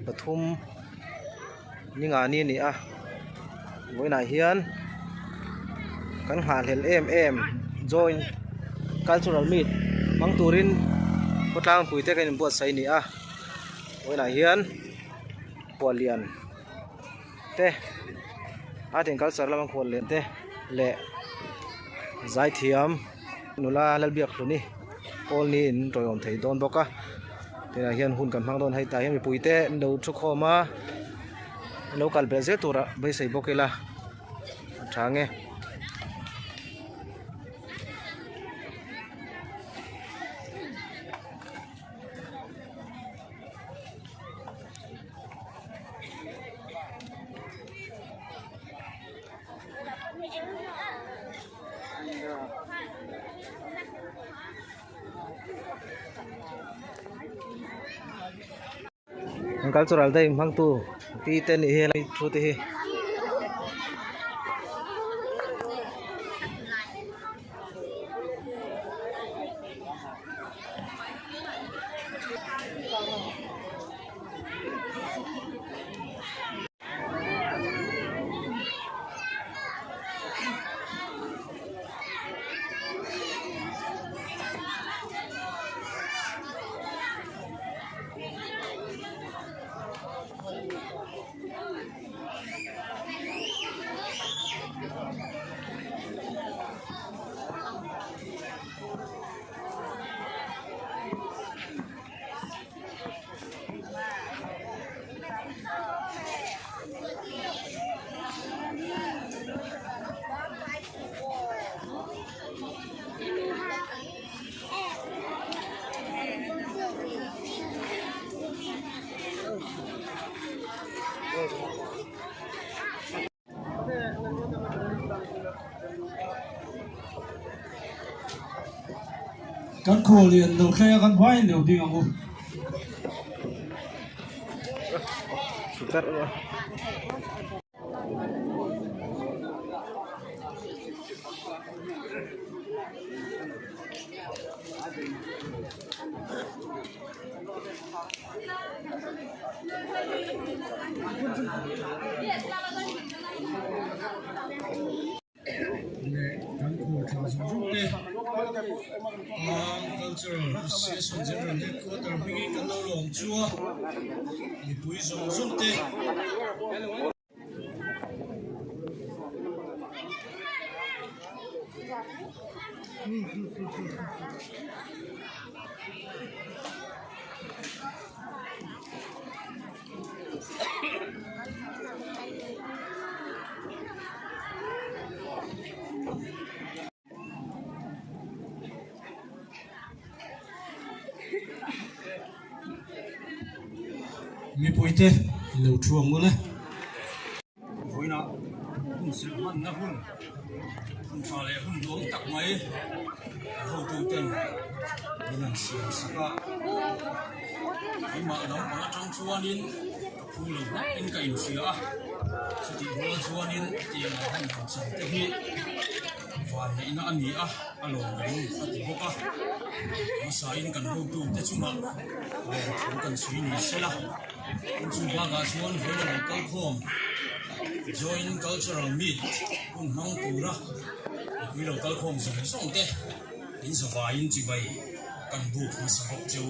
pathum ni nga ni a voi na hian kan hal hel em join cultural meet mang turin potlang puite kan buat sai ni a voi na hian polian te ating culture lamang khol le te le zai thiam nula lalbiak hluni pol ni in toyom thei don boka tena hian hun kan mang don hai ta hian puite ndo thu khoma local brazil tura bai sei bokela thange cultural dai mang tu ti ten he lai thu te he kan khổ liền đầu khe kan vai đều đi ngang ngô cultural association general headquarter bringing kan lo long chua ni pui zong zong te mi poite lo thuang mo le voina hun se man na hun fa le hun long tak mai ho tu ten nan siam saka ai ma dong pa tang chuanin ka phu lo na in ka in sia siti ho chuanin ti na han han sang te hi van nei na ani a alo ngai ati boka masa in kan ho tu te chuma le thu kan sui ni sela in chu ba ga chuan voina lo kal khom join cultural meet kun mang pura wi lo kal khom song te in sa va in chi bai kan bu ma sa hok chu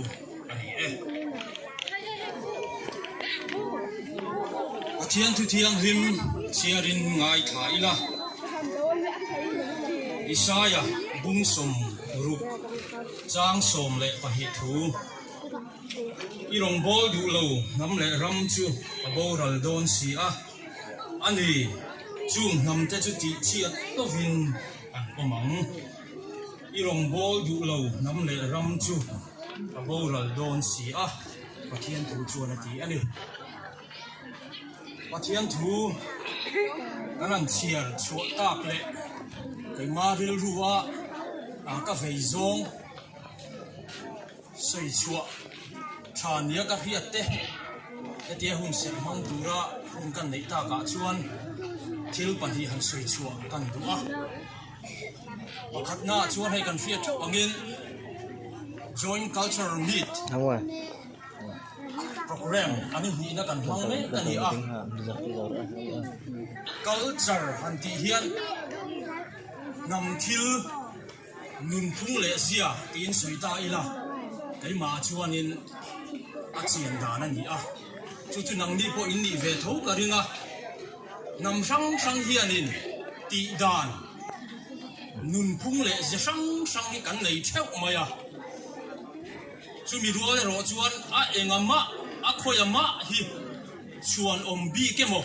ani thiang thu thiang him siarin ngai tha ila isaya bung som rup chang som le pahi thu irong bol du lo nam le ram chu aboral don si a ani chung nam te chu ti chi to vin an omang irong bol du lo nam le ram chu aboral don si a pathian thu chuan ati ani pathian thu kanan chiar chu tak le kai ma ril ruwa a ka vei zong sei chua than ya ka hiat te te hun se mang dura hun kan nei ta ka chuan thil pan hi han sei chua kan du a pakhat na chuan hei kan fiat thau angin joint cultural meet program ani hi na kan hang me kan ni a culture han ti hian nam thil nun phung le zia tin soi ta ila kai ma chuanin a chian dan ani a chu chu nang ni po in ni ve tho ka ringa nam sang sang hianin ti dan nun phung le zia sang sang hi kan nei theu maya chu mi rual ro chuan a engama a khoyama hi chuan om bi ke mo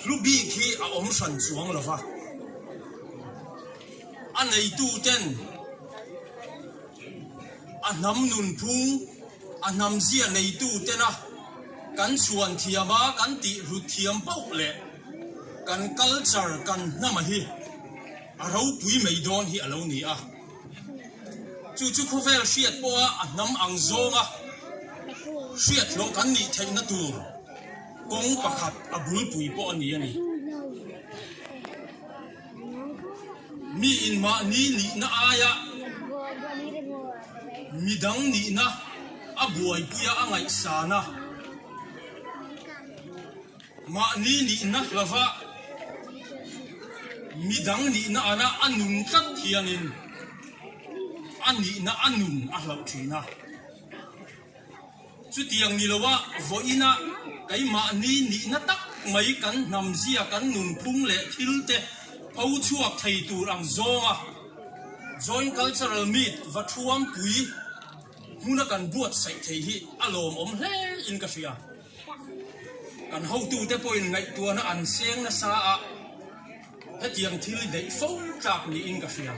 lu bi khi a om san chuang lova a nei tu ten a nam nun phung a nam zia nei tu ten a kan chuan thiama kan ti ru thiam pau le kan culture kan nama hi a ro pui mei don hi alo ni a chu chu khovel hriat po a nam ang zonga hriat lo kan ni thein na tur kong pakhat a bul pui po ani ani mi in ma ni na aya midang ni na a buai puya angai sana ma ni na lava midang ni na ana anun tat hianin ani na anun a hlau thina chu tiang ni lowa voina kai ma ni na tak mai kan nam zia kan nun phung le thil te pau chuak thei tur ang zonga joint cultural meet va thuam pui huna kan buat sai thei hi alom om hle in ka sia kan ho tu te point ngai tu na an seng na sa a hetiang thil dei fo tak ni in ka sia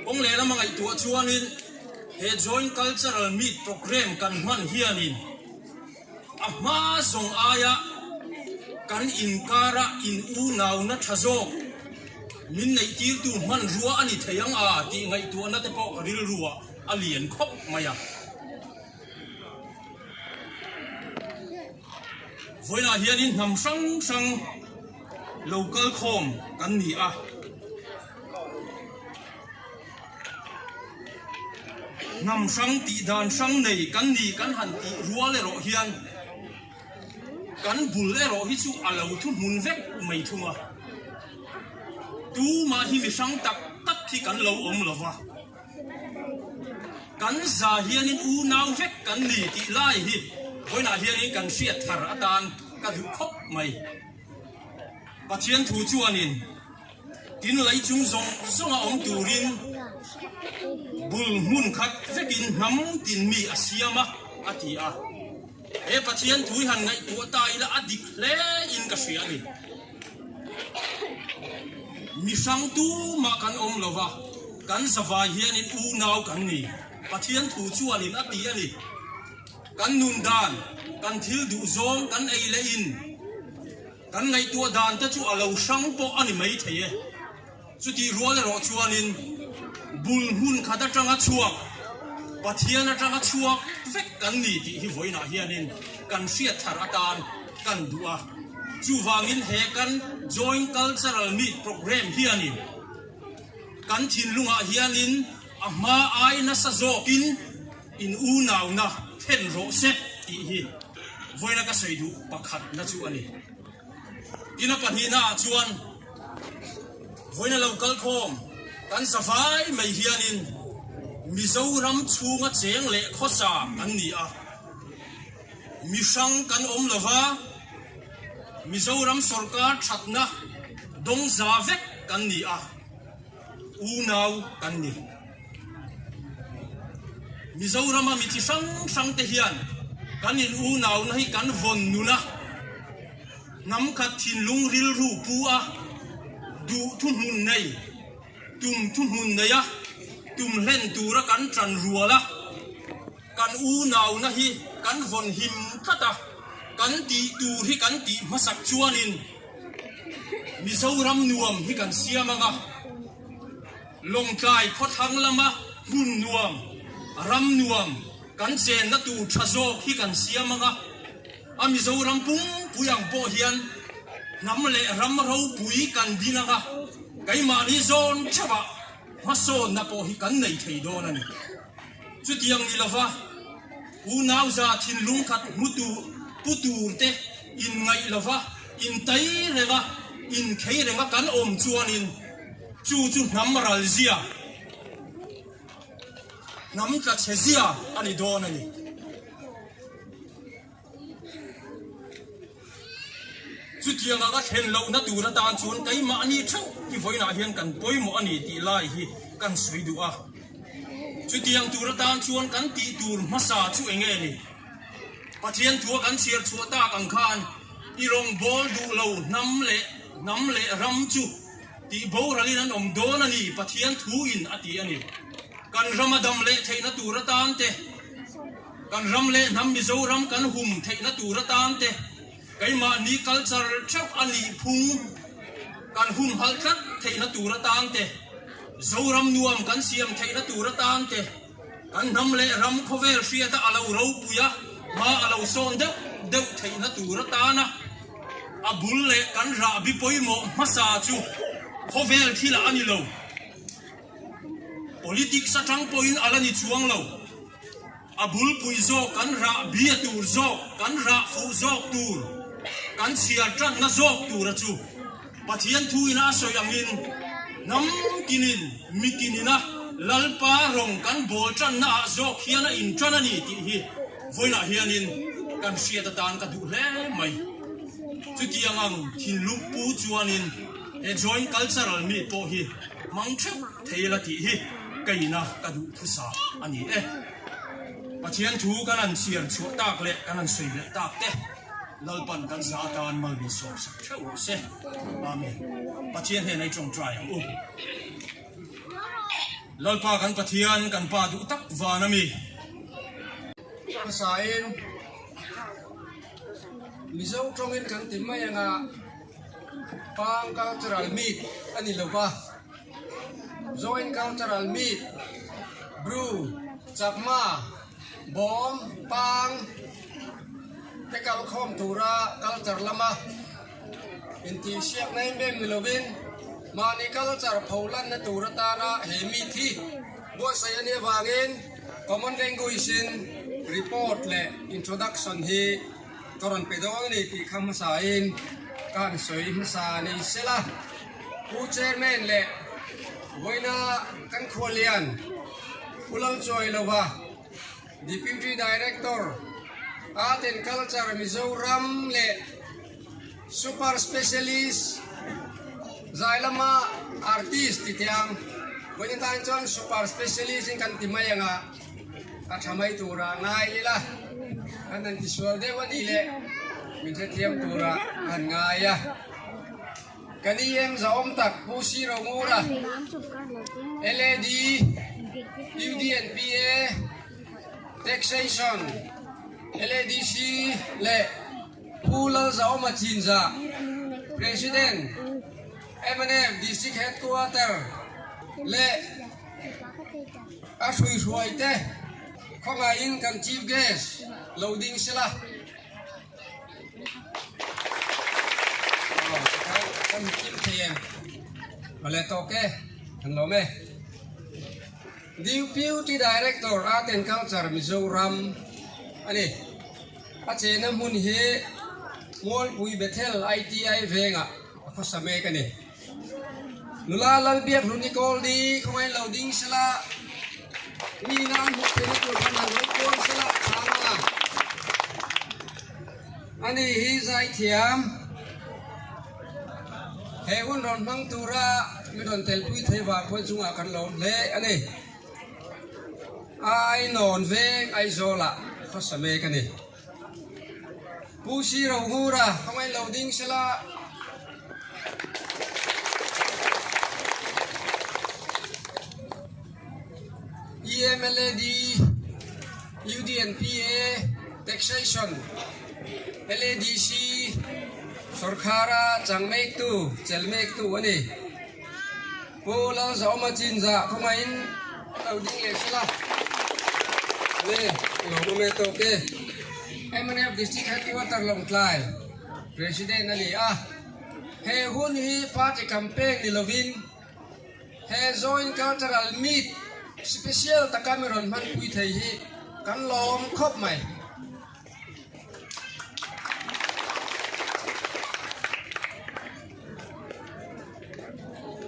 ong le na mangai tu chuanin he joint cultural meet program kan man hianin a ma zong aya kan inkara in u naw na thazok min nei tir tu man ruwa ani theyang a ti ngai tu na te po ril ruwa alien khop maya voina hianin nam sang sang local khom kan ni a nam sang ti dan sang nei kan ni kan han ti ruwa le ro hian kan bul le ro hi chu alo thu mun vek mai thunga tu ma hi mi sang tak tak thi kan lo om lova kan za hianin u naw vek kan ni ti lai hi voina hianin kan hriat thar atan ka du khop mai pathian thu chuanin tin lai chung zong zonga om turin bul mun khat vekin nam tin mi asiama ati a e pathian thui han ngai tu ta ila adik le in ka sia ni mi sang tu ma kan om lova kan zawa hian in u naw kan ni pathian thu chuanin ati ani kan nun dan kan thil du zong kan ei le in kan ngai tu dan ta chu alo sang po ani mai theye chu ti rual ro chuanin bul hun khada tanga chuak pathian atanga chuak vek kan ni ti hi voina hianin kan hriat thar atan kan dua chu wangin he kan joint cultural meet program hianin kan thin lunga hianin ama ai na sa zokin in u naw na khen ro se ti hi voina ka saidu pakhat na chu ani ina panhina chuan voina local khom kan safai mai hianin Mizoram chunga cheng le khosa kan ni a misang kan om lova Mizoram sarkar thatna dong zavek kan ni a unaw kan ni Mizoram mi chi sang te hian kan in unaw na hi kan von nuna nam khat thin lung ril ru pu a du thu hun nei tum thu hun nei a tum len tura kan tran ruala kan u naw na hi kan von him khata kan ti tu hi kan ti masak chuanin Mizoram nuam hi kan siamanga longkai khothang lama hun nuam ram nuam kan chen na tu thazo hi kan siamanga a Mizoram pung puyang po hian nam le ram ro pui kan dinanga kai mani zon chaba maso na po hi kan nei thei don ani chu tiang ni lova u nau za thin lung khat mutu putur te in ngai lova in tai renga in khei renga kan om chuan in chu namral zia nam ka chezia ani don ani chu tianga ka khen lo na tu na tan chun kai ma ani thau ki voina hian kan poimo ani ti lai hi kan soidu a chu tiang tu ra tan chuan kan ti tur masa chu enge ni pathian thua kan siar chuata kan khan irong bol du lo nam le ram chu ti bo ralin an om don ani pathian thu in ati ani kan ramadam le theina tur tan te kan ram le nam mi zo ram kan hum theina tur tan te kai ma ni culture chap ani phung kan hum hal khat theina tur tan te zo ram nuam kan siam theina tur tan te kan nam le ram khovel ria ta alo ro puya ma alo son de theina tur tana abul le kan ra bi poimo masa chu khovel thila ani lo politics sa tang point alani chuang lo abul pui zo kan ra bi tur zo kan ra fu zo tur kan siar tran na zo tur chu pathian thu ina so yangin nam kinin mikinina lalpa rong kan bol tran na zo khiana in tran ani ti hi voina hianin kan sia ta tan ka du le mai chu tiangang thin lu pu chuanin e joint cultural mi po hi mang thep theila ti hi kaina ka du thusa ani e pathian thu kan an siar chu tak le kan an soi le tak te lalpan kan za tan mal bi so sa theu se amen pathian he nai chong try ang lalpa kan pathian kan pa du tak vanami pasain mizo tongin kan timaya nga pang cultural meet ani loba join cultural meet brew chakma bom pang tekal khom tura culture lama inti siak nai bem milovin mani culture phaulan na tura tara hemi thi bo sayani wangin common language in report le introduction hi toron pedong ni ti kham sain kan soi masa ni sela pu chairman le voina kan kholian ulal choi lova deputy director art and culture Mizoram le super specialist zailama artist titiang voina tan chon super specialist in kan timaya nga athamai tura ngai la anan tiswal dewani le mithe thiam tura an ngaya kaniem zaom tak pusi romura led UDNPA taxation LADC le pulal zaom achinza president MNF district headquarter le asui suaite khonga in kan chief guest loading sila kan kim thiem ale toke thang lo me deputy director art and culture Mizoram ani ache na mun he mol pui bethel ITI venga khosame kani nula lal biak luni kol di khongai loading sila ni nan mo pena ko ban lo kol sila anga ani hi zai thiam he un ron mang tura mi don tel pui the wa ko chunga kan lo le ani ai non veng ai zola khosame kani pusi ro hura khongai loading sila EMLAD UDNPA taxation LADC Sorkhara changmek tu chelmek tu ani pola zaoma chinza khomain loading le sila le lomume to ke MNF district headquarter Longklai president ali he hun hi party campaign ni lovin he joint cultural meet special ta Cameron man pui thei hi กันล้อมครบใหม่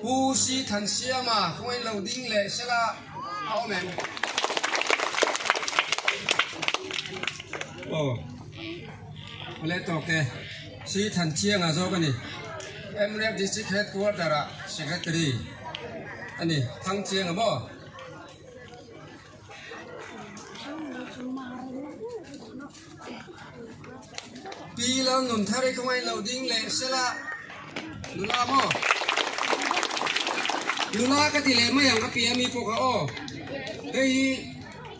ผู้ซีทันเสียมาคงให้เราดิ้งเลยเสละเอาแมนโอ้เล่นต่อแกซีทันเชียงอ่ะโซกันนี่MRF District Headquarter Secretary อันนี้ทั้งเชียงอ่ะบ่ปีแล้วหนุนทาริคงให้เราดิ้งเลยเสละดูลาโมดูลากติเลยไม่อย่างกับปีมีพวกเขาเฮ้ย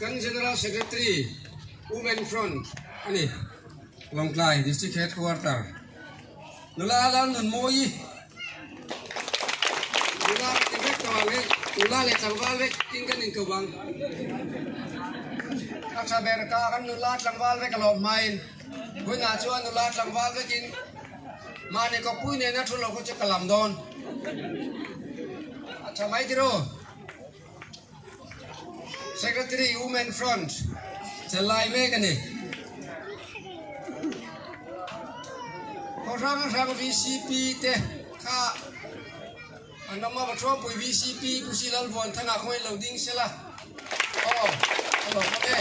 กัน General Secretary Women Front อันนี้ลงไกล District Headquarter ดูลาแล้วหนุนโมยดูลาติดเวกตัวเล็กดูลาเล็กจังหวะเล็กกินกันหนึ่งกวังถ้าชาเบรกากันดูลาจังหวะเล็กกระโดดไม่คุยงานชวนดูลาจังหวะเล็กกินมาในก็ปุ้ยเนี่ยนะทุกเราก็จะกระลำโดนทำไมที่รู้ Secretary Women Front จะไล่เมกันนี่พอทาง VCP เตะข้าอันนั้นมาประชุมปุย VCP กุศิลวันทั้งอาคอยเราดิ้งเสละโอ้ฮัลโหลครับเอ๊ะ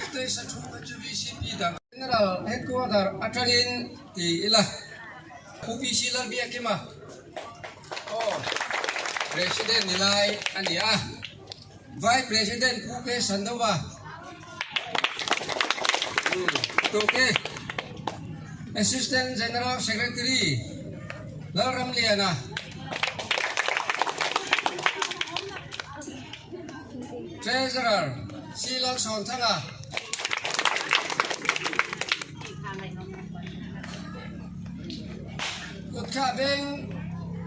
สเตชันทุ่งกับ VCP ดัง General Headquarter อัตรานินที่ละผู้พิชิลเบียกิมาโอ้ President นี่ไล่อันนี้อ่ะ Vice President ผู้เกสันดาวะโอเค Assistant General Secretary แล้วรำเลียนะ Treasurer ซีลสอนทั้งอ่ะกุดข้าเบง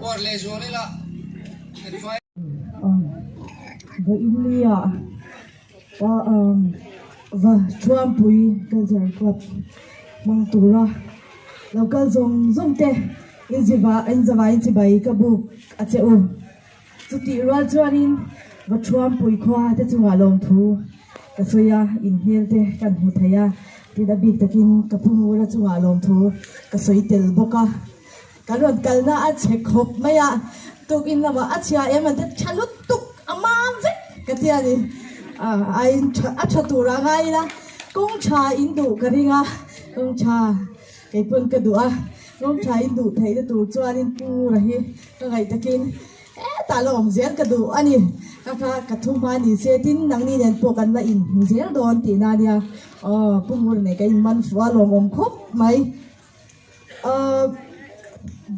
วอร์เลโซนี่ละvà India và Trump pui culture club mang tura local zong te inziva kabu acheu chuti ra chuanin và Trump pui khoa te chunga lom thu ka soya in hel te kan hu thaya ti da big takin kapung ra chunga lom thu ka soi tel boka kalon kalna a check hop maya tukin lama achia eman te chalut tuk amam ve katia ni ai achatura ngai la kong cha indu karinga kong cha kai pun ka dua kong cha indu thai da tur chuanin pu rahi ka ngai takin ta lom zel ka du ani ka thuma ni se tin nang ni nen pokan la in zel don ti na nia pumur ne kai man fwa lom om khop mai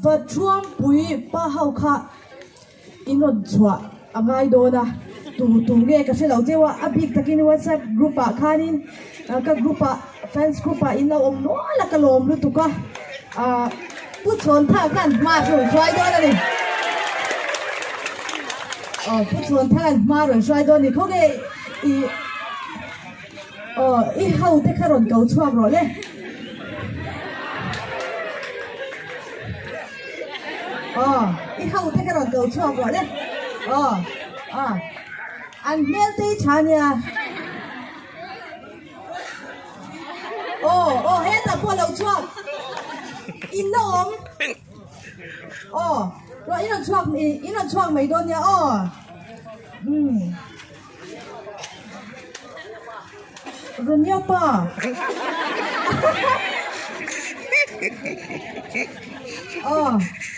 và Trump pui pa hau kha inon chua angai dona tu nge ka se lo jewa abik takin WhatsApp group a khanin ka group a fans group a in lo om no la ka lom lu tu ka pu chon tha kan ma ru swai dona ni pu chon tha kan ma ru swai dona ni ko ge i hau te kharon kau chuak ro le i hau te karon go chuak ro le an mel te chania he ta po lo chuak in nom ro in chuak mai don ya runya pa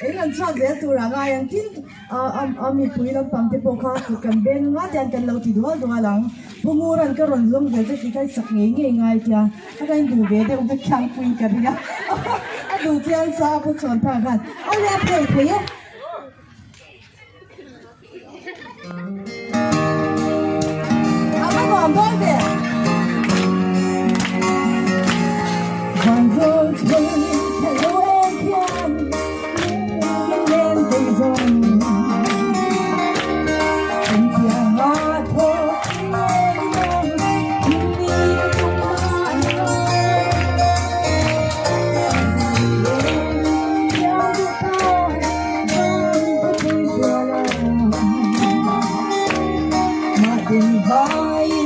ilan chuak de tura nga yang tin mi pui lam pam te pokha ku kan ben nga tan kan lo ti dual lang pumuran ka ron lom de ti kai sak nge ngai tia ka kai du ve de ka khang pui ka ria a du tian sa pu chon tha kan le phei ama go am de Bye.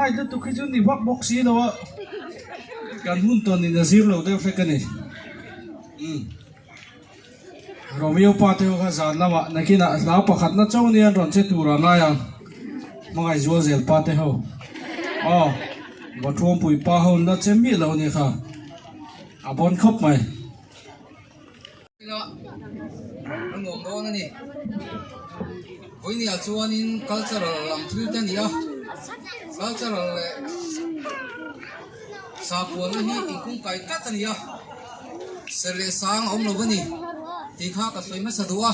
lai tu tu khi chun ni vak box si lo kan hun ton ni da zir lo de fe kan ni Romeo Pateo ka zan lama nakina la pakhat na chaw ni an ron che tura na yang mangai zo zel pate ho wa thom pui pa ho na che mi lo ni kha abon khop mai ngom do na ni voi ni a chuan in cultural lam thil te ni a cultural le sa puan hi ingkung kai kat ani a sele sang om lo ni ti kha ka soi ma sa duwa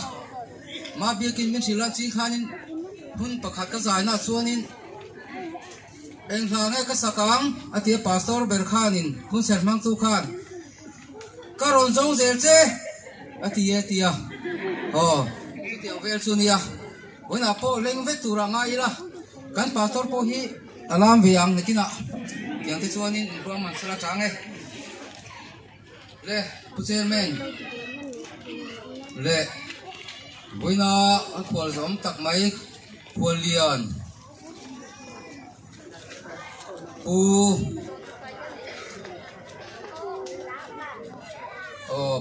ma biakin min thila chi khanin hun pakhat ka zai na chuan in eng hla ngai ka sakang atia pastor ber khanin hun ser mang tu khan karon zong zel che atia tia tia vel chunia wena po leng ve tura nga ila kan pastor po hi alam viang nikina yang te chuanin ruang man sala change le puchermen le wena khwal zom tak mai khwal lian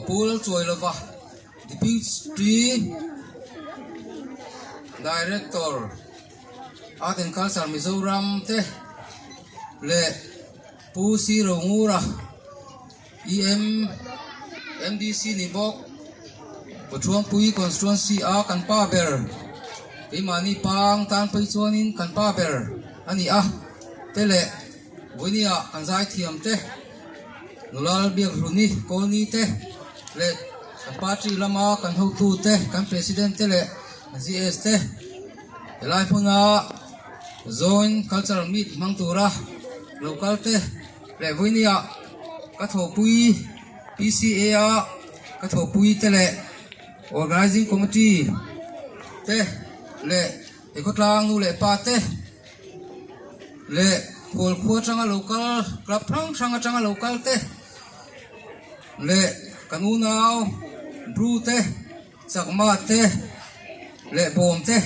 pul choi lova deputy director Art and Culture Mizoram te le pu si rongura MDC ni bok Patruang Pui constituency a kan pa ber imani pang tan pai chuanin kan pa ber ani a tele vonia kan zai thiam te nulal biak runi kolni te le kan patri lama kan ho tu te kan president te le GS te elai phuna zone cultural meet mangtura local te le vonia ka tho pui PCA a ka tho pui te le organizing committee te le ekotlang nu le pa te le khol khua changa local club thang changa local te le kanunau bru te chakma te le bom te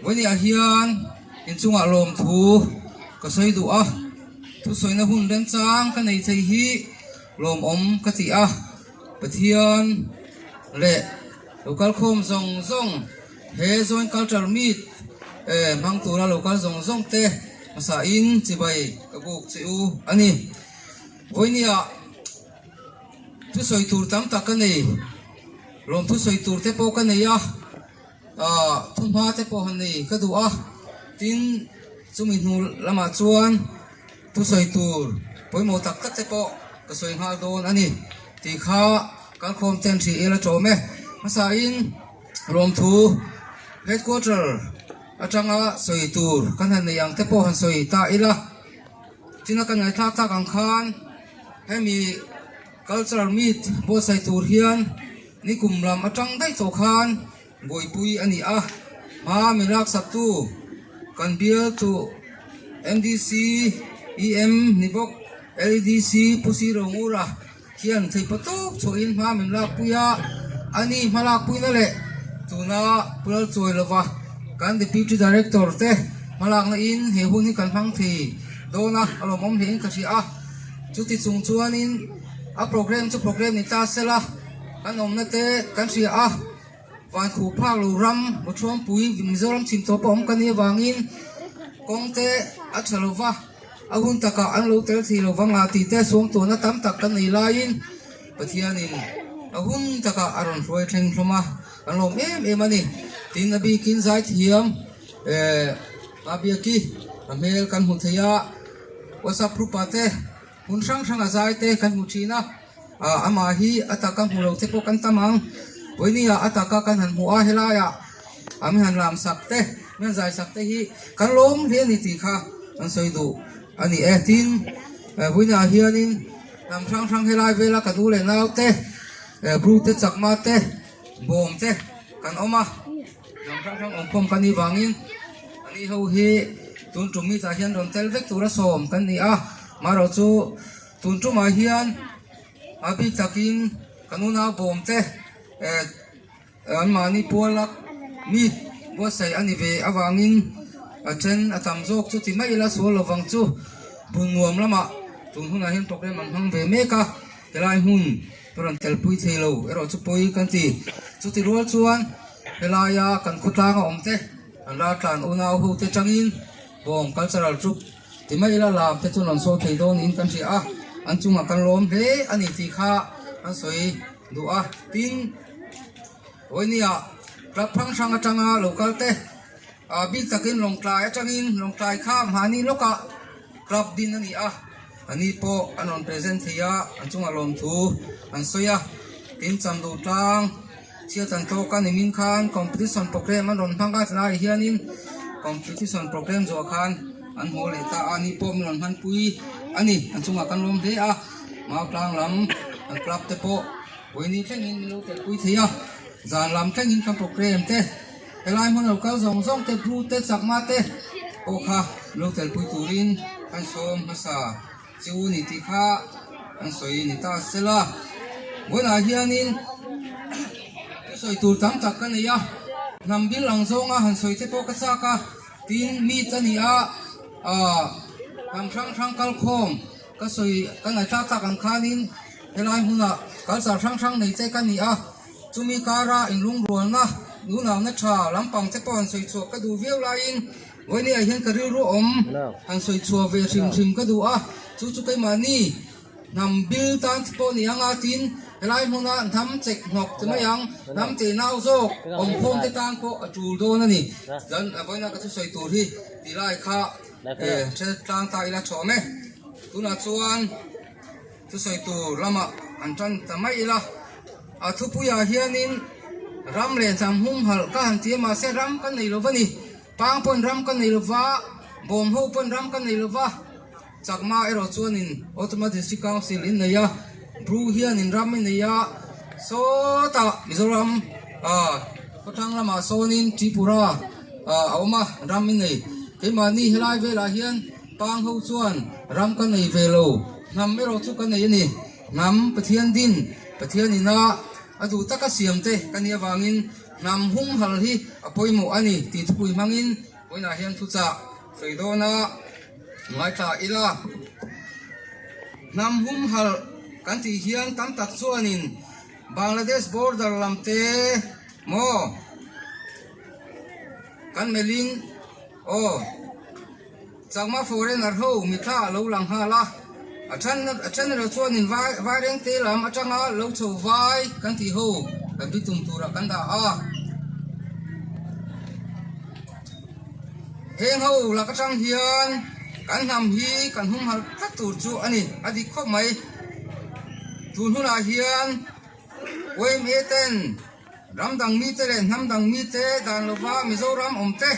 wani a hian in chunga lom thu ka soi du a thu soina hun len chang ka nei thei hi lom om ka ti a pathian le local khom zong he zone cultural meet mang tura local zong te masa in chibai ka buk chiu ani voinia thu soi tur tam tak ka nei lom thu soi tur te po kan nei a thum ha te po han nei ka du a tin chumi nu lama chuan thu soi tur poimo tak tak te po ka soi ha don ani ti kha kan khom ten thi ela chome masa in lom thu headquarter atanga soi tur kan han nei ang te po han soi ta ila tina kan ngai thak thak ang khan hemi cultural meet bo sai tur hian ni kumlam atang dai to khan boipui ani a ma milak satu kan bial tu MDC EM nibok LDC pusi rongura hian thei patok cho in ma milak puya ani malak pui na le tuna pulal choi lova kan deputy director te malak na in he hun hi kan phang thi dona alomom he in kachi a chuti chung chuan in a program ni ta sela kan om na te kan sia a van khu phak lu ram bo thom pui mizoram chim to pom kan ni wangin kong te a chalova a hun taka an lo tel thi lo wanga ti te song to na tam tak kan nei lain pathianin a hun taka aron roi thleng thloma kan lom em ani tin na bi kin zai thiam abiaki amel kan hu theya whatsapp group ate hun sang sang a zai te kan hu china ama hi ataka mulo te po kan tamang oinia ataka kan han hua helaya ami han lam sakte men zai sakte hi kan lom he ni ti kha an soi du ani tin oinia hianin nam sang sang helai vela ka du le nau te bru te chakma te bom te kan oma nam sang sang om khom kan ni wangin ani ho hi tun tumi ta hian ron tel vek tura som kan ni a maro chu tun tuma hian abi takin kanuna bom te an mani polak mi bo sai ani ve awangin achen atam jok chu ti mai la so lovang chu bunwam lama tun huna hin program an hang ve meka helai hun turan tel pui thelo ero chu poi kan ti chu ti rol chuan helaya kan khutanga omte an la tlan una hu te changin bom cultural chu ti mai la lam te chun an so thei don in kan ri a an chunga kan lom hle ani ti kha an soi du a tin oinia club phang sang atanga local te bi takin longtlai atangin longtlai kha mani loka club din ani a ani po anon present thia an chunga lom thu an soya tin cham du tang chia tan to kan min khan competition program anon phanga tna hianin competition program zo khan an ho le ta ani po min han pui ani an chunga kan lom hle a mau tang lam an club te po oini thengin lo te pui thia zan lam thengin kan program te helai mon lo kal zong zong te bru te chakma te o kha lo te pui turin kan som hasa chu ni ti kha an soi ni ta sela bona hianin soi tur tam tak kan ya nam bil lang zonga han soi te po ka sa ka tin mi tani a nam thang thang kal khom ka soi kan ngai tak tak an khanin helai huna kal sa thang thang nei te kan ni a chumi kara in lung rol na nu naw na tha lampang te pon soi chu ka du viau lain oini a hian ka ri ru om an soi chu ve thim thim ka du a chu chu kai mani nam bil tan po ni anga tin helai huna tham chek nok te mayang nam te nau zok om khom te tang ko atul do na ni dan aboina ka chu soi tur hi ti lai kha che tang ta ila chome tuna chuan chu soi tur lama an tan ta mai ila a thu puya hianin ram le cham hum hal ka han ti ma se ram kan nei lo vani pang pon ram kan nei lo va bom ho pon ram kan nei lo va chakma ero chuanin automatic district council in neya bru hianin ram in neya so ta mizoram kothang lama sonin tripura awma ram in nei ke mani helai vela hian pang ho chuan ram kan nei velo nam ero chu kan nei ni nam pathian din pathianina adu taka siamte kania wangin nam hum hal hi apoimo ani ti thupui mangin oina hian thu cha feidona ngai ta ila nam hum hal kan ti hian tam tak chuanin Bangladesh border lamte mo kan melin changma foreigner ho mitha lo lang hala achan ro chuanin vai reng te lam atanga lo chho vai kan ti ho bi tum tura kan da a heng ho la ka chang hian kan nam hi kan hum hal ka tur chu ani adi kho mai tun huna hian oi me ten ram dang mi te len nam dang mi te dan lova mizoram omte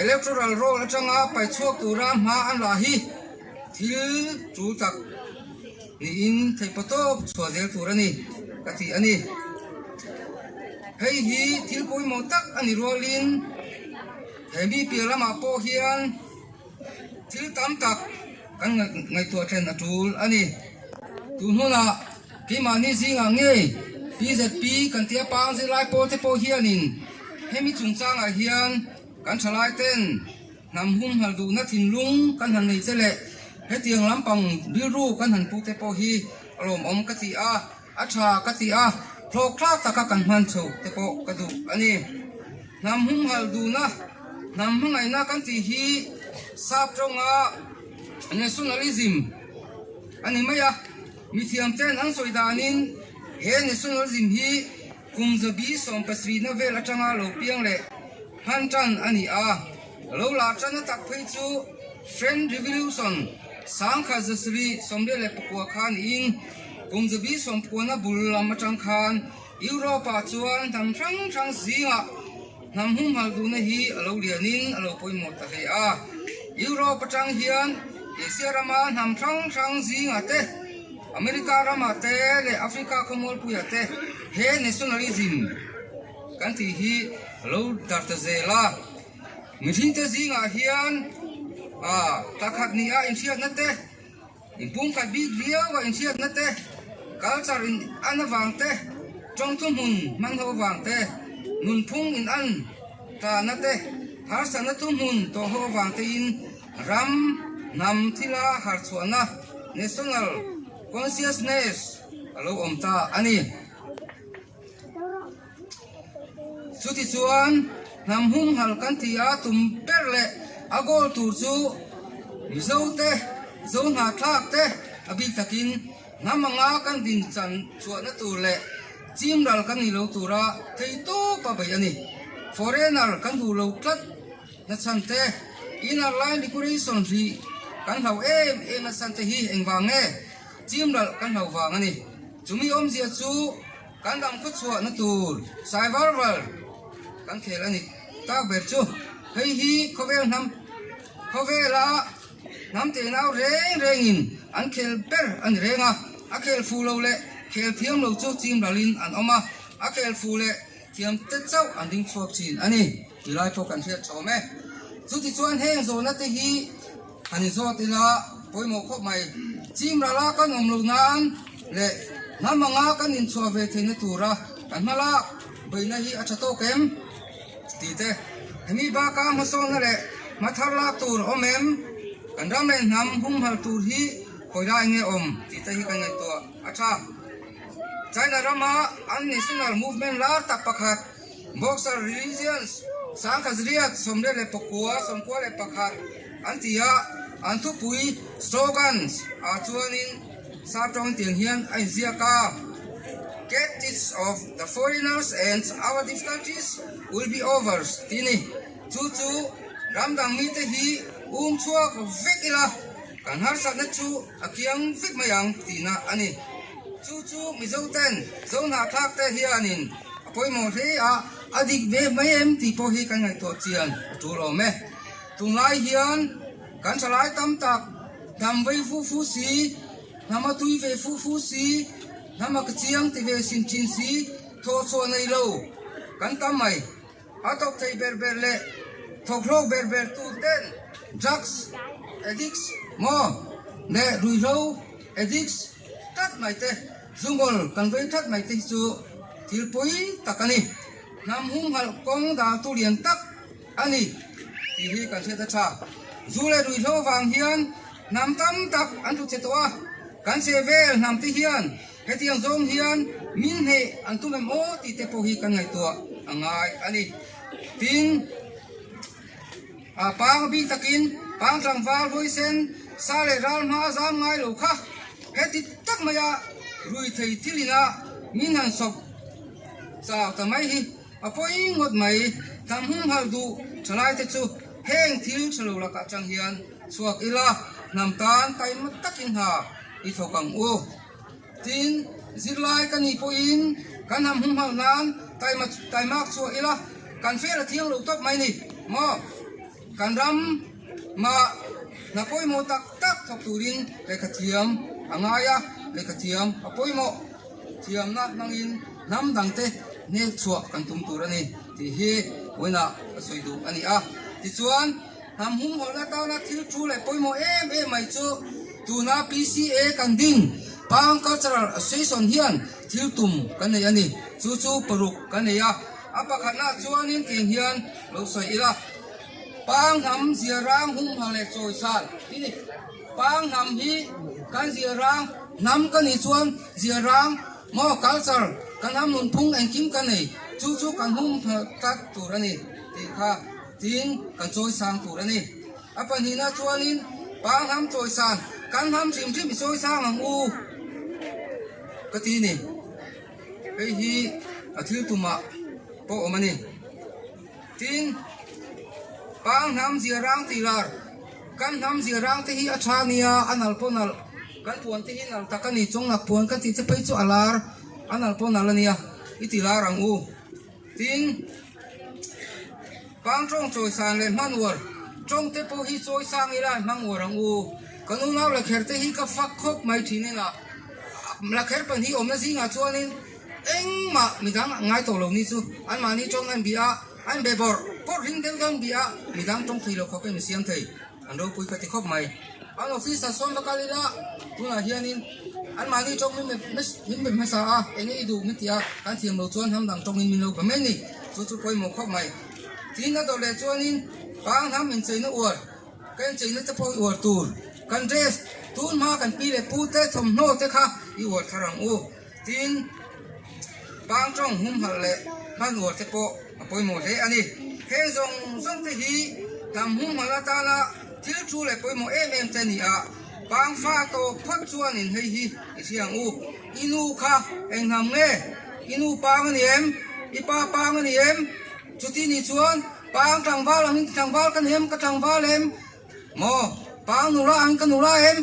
electoral roll atanga pai chuak tura ma an la hi thil chu tak ni in thei patop chua zel turani kati ani hei hi thil poi mo tak ani rolin hemi pilama po hian thil tam tak kan ngai tua then atul ani tunhuna kimani zinga nge PZP kan tia pang zilai po te po hianin hemi chungchang a hian kan thalai ten nam hum haldu na thinlung kan han nei chele he tiang lampang biru kan han pu te po hi alom om ka ti a atha ka ti a thlok thlak taka kan man tho te po ka du ani nam hum haldu na nam hangai na kan ti hi sap tonga nationalism ani maya mi thiam ten an soidanin he nationalism hi kumzabi som pasri na vel atanga lo piang le han tan ani a lo la chana tak phei chu friend revolution sangkha zasri somle le pakwa khan in kumzabi som pona bulam atang khan europa chuan tam thang thang zinga nam hum hal du na hi alo lianin alo poimo ta he a europa atang hian asia rama nam thang thang zinga te Amerika rama te le Afrika komol puya te he nationalism kan ti hi lo dar ta zela mithin te zinga hian takhat ni a insiat na te impung ka big ria wa insiat na te culture in anawang te chong tum hun man ho wang te nun phung in an ta na te har sa na tum hun to ho wang te in ram nam thila har chuana national consciousness alo omta ani chuti chuan nam hum hal kan tia tum perle agol tur chu mizote zon ha thak te abi takin namanga kan din chan chuana tur le chim dal kan ni lo tura thei to pa bai ani foreigner kan du lo tlat na chan te inner line decoration ri kan hau em na san te hi engwange chim dal kan hau wang ani chumi om zia chu kan dam khu chua na tur survival kan khel ani ta ber chu hei hi khovel khovela nam te nau reng in an khel per an renga a khel fu lo le khel thiam lo chu chim dalin an oma a khel fu le thiam te chau an ding chuak chin ani ilai po kan hiat chome chu ti chuan heng zo na te hi ani zo ti la poimo khop mai chim ra la kan om lo nan le namanga kan in chua ve thene tura kan mala beina hi acha to kem ti te hemi ba ka ma so na le mathar la tur omem kan ram le nam hum hal tur hi khoira nge om ti te hi kan ngai to acha China rama an national movement la tak pakhat boxer religions sangkazriat somle le pakwa somkwa le pakhat antia antu pui slogans a chuanin saptong tiang hian ai ziaka get this of the foreigners and our difficulties will be over tini chu ramdang mi te hi chuak vekila kan har sa na chu akiang vek mayang tina ani chu mizoten zona thak te hianin apoimo he a adik ve mayem ti po hi kan ngai to chian tu lo me tungai hian kan salai tam tak dam vei fu si nama tui ve fu si nama kchiang ti ve sin chin si tho cho nei lo kan tam mai atok thei ber le thoklok ber tu ten drugs addicts mo le rui lo addicts tat mai te zungol kan vei that mai te chu thil poi takani nam hum hal kong da tu lian tak ani ti hi kan se ta cha zule rui lo wang hian nam tam tak an tu che toa kan se vel nam ti hian he tiang zom hian min he an tu mem o ti te po hi kan ngai to angai ani tin a pang bi takin pang tang wal voi sen sale ral ma zam ngai lo kha he ti tak maya rui thei thilina min han sop sao ta mai hi apoi ngot mai tam hum hal du chalai te chu heng thil chalo la ka chang hian chuak ila nam tan kai mat takin ha I thokang u tin zirlai kan I po in kan ham hum hal nan tai mak chu ila kan fe la thiang lo top mai ni mo kan ram ma na poi mo tak tak thok turin le ka thiam angaya le ka thiam apoi mo thiam na nangin nam dang te ne chuak kan tum tur ani ti hi oina soidu ani a ti chuan ham hum hol na ta na thil thu le poi mo em mai chu tuna PCA kan ding pang cultural association hian thil tum kan nei ani chu paruk kan nei a apakhat na chuanin teng hian lo soi ila pang ham zirang hum hale choi san ini pang ham hi kan zirang nam kan ni chuan zirang mo culture kan ham nun phung en kim kan nei chu kan hum tak tur ani ti kha tin kan choi sang tur ani apan hi na chuanin pang ham choi san kan ham sim choi sang ang u ka ti ni ei hi athil tuma po omani tin pang nam zirang tilar kan nam zirang te hi athania anal ponal kan puan te hi nal takani chong nak puan kan ti che pai chu alar anal ponal ania itilar ang u tin pang chong choi san le manwar chong te po hi choi sang ila mangwar ang u kanu naw la kher te hi ka fak khop mai thini na la kher pan hi omna zinga chuanin eng ma midang ngai to lo ni chu an ma ni chong an bia an be bor por ring del gan bia midang tong thilo khop pe siam thei an ro pui ka ti khop mai an office sa som ka lila tuna hianin an ma ni chong min me sa a eng i du mi tia kan thiam lo chuan ham dang tong min lo ka men ni chu poi mo khop mai tin na do le chuanin pang ham min chei na uar kan chei na te poi uar tur kan dress tun ma kan pi le pu te thom no te kha I uar tharang u tin pang trong hum hal le man uar te po apoi mo le ani heng zong te hi tam hum hala ta la thil chu le poi mo em te ni a pang fa to phat chuan in hei hi siang u inu kha eng ham nge inu pang ani em ipa pang ani em chuti ni chuan pang tangwal ang tangwal kan em ka tangwal em mo pang nula ang kan nula em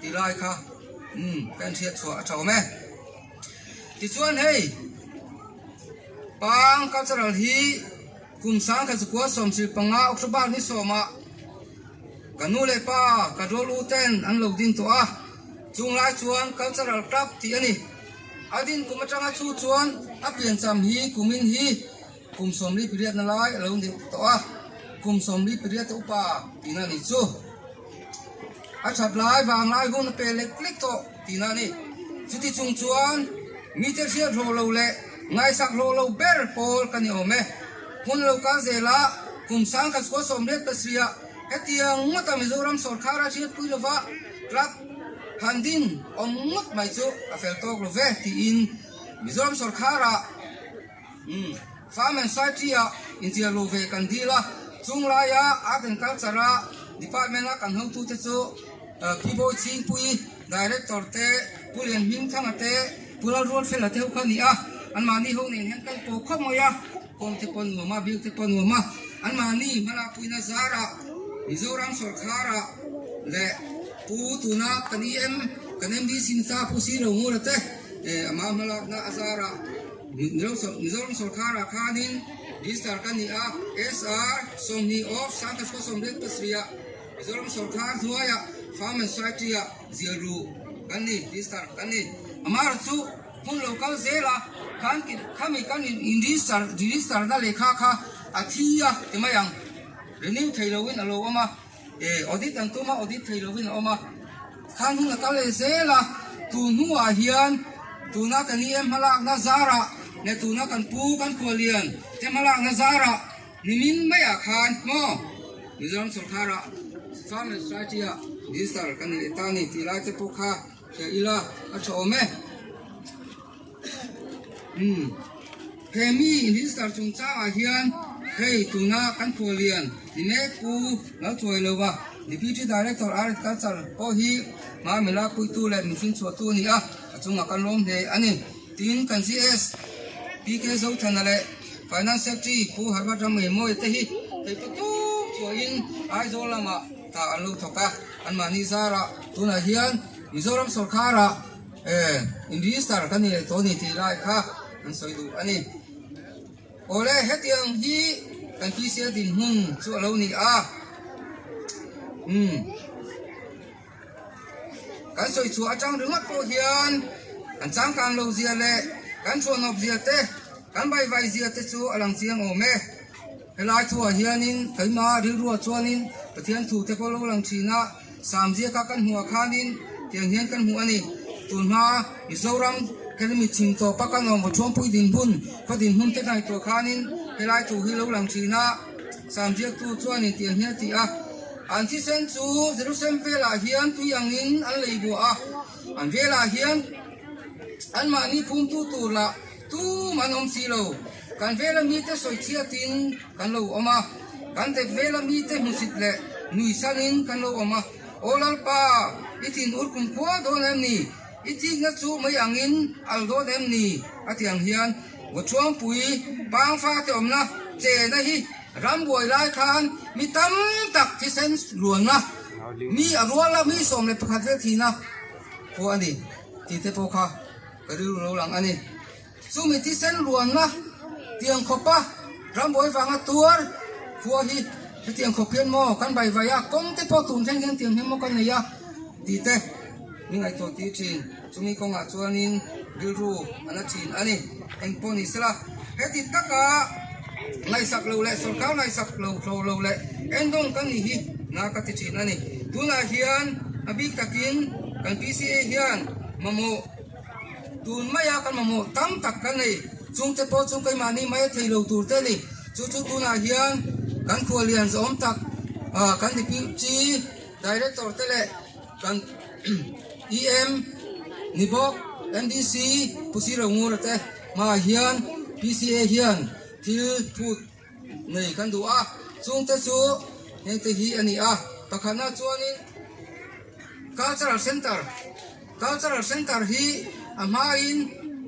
ti lai kha kan thiat chua chau me ti chuan hei pang cultural hi kum sang ka chukwa som sil panga oktober ni soma kanu le pa ka rolu ten an lo din to a chung lai chuan cultural club ti ani adin kuma changa chu chuan a pian cham hi kumin hi kum som li period na lai lo din to a kum som li period upa tina ni chu a chat lai wang lai gun pe le click to tina ni chuti chung chuan meter sia ro lo le ngai sak ro lo ber pol kani ome hun lo ka zela kum sang ka ko som le pasria hetiang ngota mizoram sarkar a chiat pui lova club handin omngot mai chu a fel tok lo ve ti in mizoram sarkar a farm and society a intia lo ve kan dila chung la ya art and culture a department a kan hong tu te chu people ching pui director te pulian him thang te pulal road fel te ho khani a an mani ho nen hen kan po khom ya kom te pon ma bil te pon ma an mani mala pui na zara mizoram sarkara le pu tuna kaniem di sinta pu si ro ngura te ama mala na azara mizoram sarkara khanin distar kani a SR somni of santa ko somret pasria mizoram sarkar thuaya farm and society a ziru kani distar kani amar chu hun local zela kan kami kan in distar da lekha kha athia temayang renew thailowin alo ama audit an tuma audit thailowin oma khan hun ka le zela tu nuwa hian tuna kani em halak na zara ne tuna kan pu kan kholian te halak na zara nimin maya khan mo mizoram sarkara farm and society a distar kan le tani tilai te pokha ke ila a chome Kemi in distar chung cha a hian hei tuna kan kholian ni me pu lo choi lo wa deputy director art culture po hi ma mela pui tu le min chu tu ni a chunga kan lom he ani tin kan cs PK dấu thần là finance secretary pu har ba mai moi te hi te tu chu in ai zo lama ta an lu thoka an mani zara tuna hian Mizoram sarkara indi star kan ni to ni ti lai kha an soi du ani ole hetiang hi kan PCA din hun chu alo ni a kan soi chu atang ringat ko hian an chang kan lo zia le kan chuan op zia te kan bai vai zia te chu alang chiang o me helai chu hianin kaima ril ruwa chuanin pathian thu te ko lo lang thina sam zia ka kan huwa khanin tiang hian kan hu ani tunha Mizoram kelmi ching to pakan om thom pui din bun pa din hun te nai to khanin helai thu hi lo lang thina sam zia tu chuanin tiang hian ti a an thi sen chu Jerusalem vela hian tu yangin an leibu a an vela hian an mani phum tu la tu manom silo kan vela mi te soi chia tin kan lo oma kan te vela mi te musit le nui sanin kan lo oma olal pa itin urkum khwa do nem ni iti nga chu mai angin al do nem ni atiang hian wo chuang pui bang fa te omna che na hi ram boi lai khan mi tam tak thi sen luan na mi arwala mi som le pakhat ve thina ko ani ti te po kha kariu lo lang ani su mi thi sen luan na tiang khopa ram boi wanga tuar khua hi tiang khopian mo kan bai vaya kong te po tun theng tiang hem mo kan ne ya ti te mi ngai to ti chin chumi kong a chuanin bilru ana chin ani engponi sela heti taka ngai sak lo le sarkar ngai sak lo le endong kan ni hi na ka ti chin ani tuna hian abik takin kan PCA hian mamo tun maya kan mamo tam tak kan nei chung te po chung kai mani mai theilo tur te ni chu tuna hian kan khualian zom tak kan ni chi director te le kan EM nibok NDC pusira ngur te ma hian PCA hian thil thut nei kan du a chung te chu he te hi ani a pakhana chuanin cultural center hi ama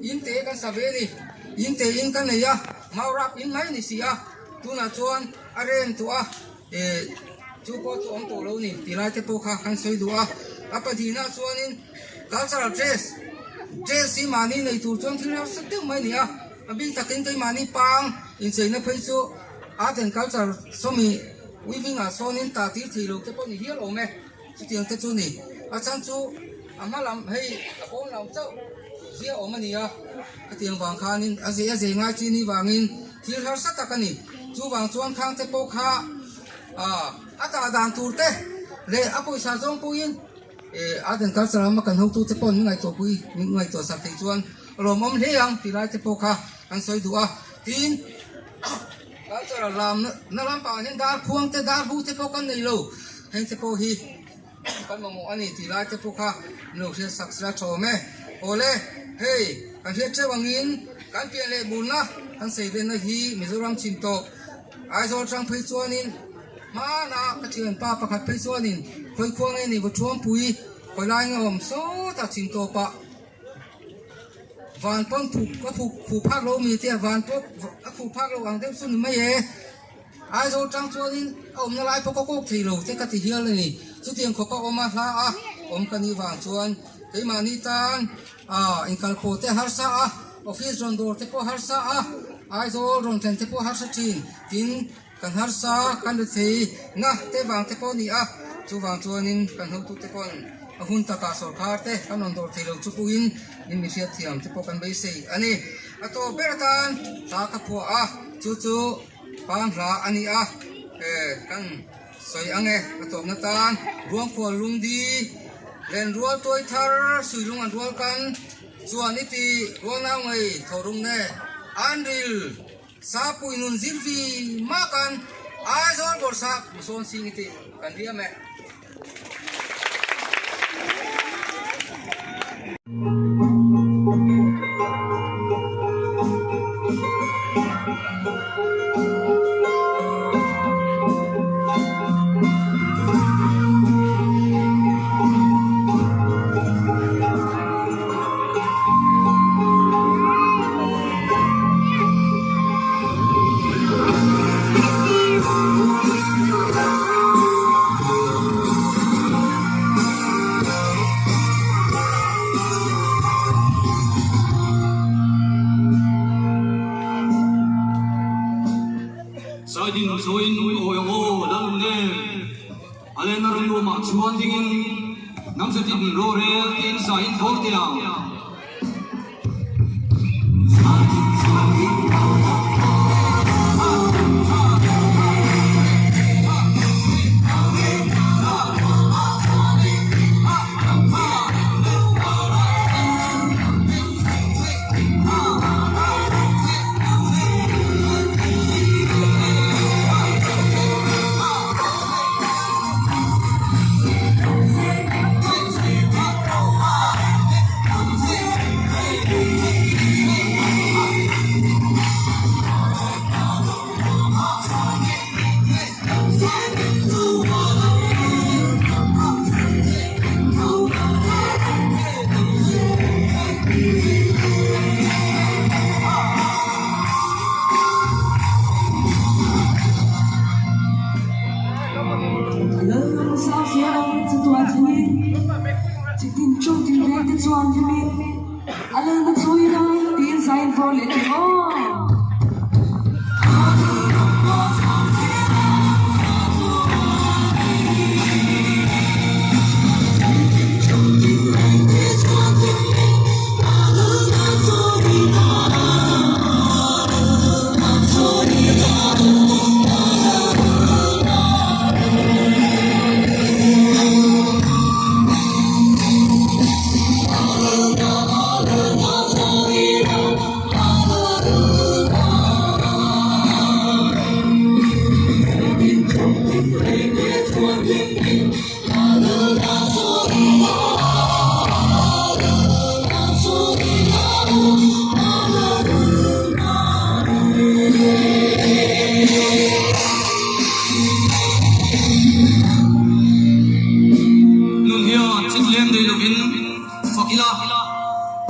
in te kan saveni in te in kan nei a maurap in mai ni sia tuna chuan aren tu a chu po chu om to lo ni tilai te po kha kan soi du a apadina chuanin cultural dress si mani nei tur chuan thil har sak te mai ni a abin takin kai mani pang in sei na phei chu art and culture somi weaving a sonin ta ti thilo te po ni hial o me chu tiang te chu ni a chan chu amalam hei apon lam chau zia o mani a tiang wang khanin a ze ngai chi ni wangin thil har sak takani chu wang chuan khang te po kha ata dan tur te le apoi sa jong puin art and culture ma kan ho tu te pon ngai to pui ngai to sak te chuan rom om leang ti lai te po kha an soi du a tin culture lam na lam pa nen dar khuang te dar bu te po kan nei lo hen te po hi kan mo ani ti lai te po kha no se sak sra tho me ole hey kan he che wangin kan pian le bul na an sei den na hi Mizoram chim to ai zo chang phei chuanin ma na ka chen pa pakhat phei chuanin khoi khuang nei ni bo thuam pui khoi lai ngom so ta chim to pa van pon phụ phak lo mi te van pok phụ phak lo ang deu sun mai e ai zo chang chuanin om na lai po ko thei lo te ka ti hial ni chu tiang kho pa oma hla a om ka ni wang chuan ke ma ni tan in kal po te har sa a office ron dor te po har sa a ai zo ron ten te po har sa chin tin kan har sa kan de thei na te wang te po ni a chu wang chuanin kan ho tu te pon ahun ta ka sarkar te kan on dor thei lo chu puin in mi sia thiam te po kan bei sei ani ato beratan ta ka po a chu pang hla ani a kan soi ange ato na tan ruang khol lung di len rual toi thar sui lung an rual kan chuan iti ruang na ngai thorung ne anril sa puinun zirvi makan azon borsa son singiti kan dia me sai din soin o yo lam ne ale na ru ma chuan dingin nam sa tin ro re tin sa in phol te a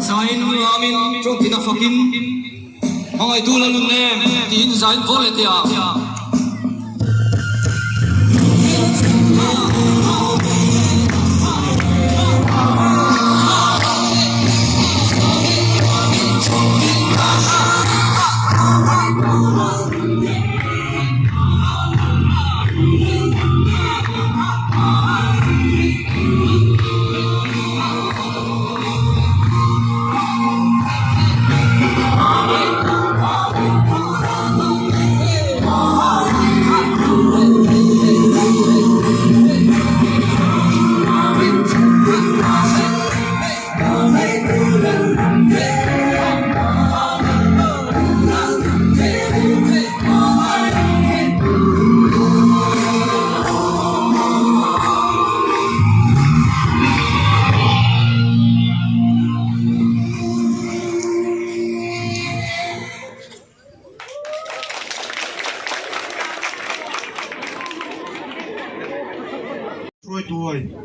sain amin trong tina fakin mangai tu lalun ne tin zain vole te a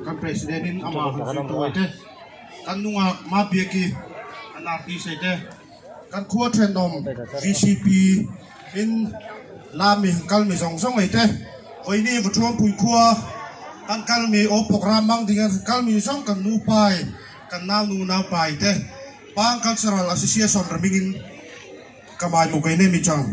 kan presiden ama tuai te kan nunga ma biaki anarti se te kan khua thenom VCP in lami kalmi song song ai te hoini vuthom pui khua kan kalmi o program mang dingan kalmi song kan nu pai kan na pai te pang cultural association ramingin kamai mo kaine mi chang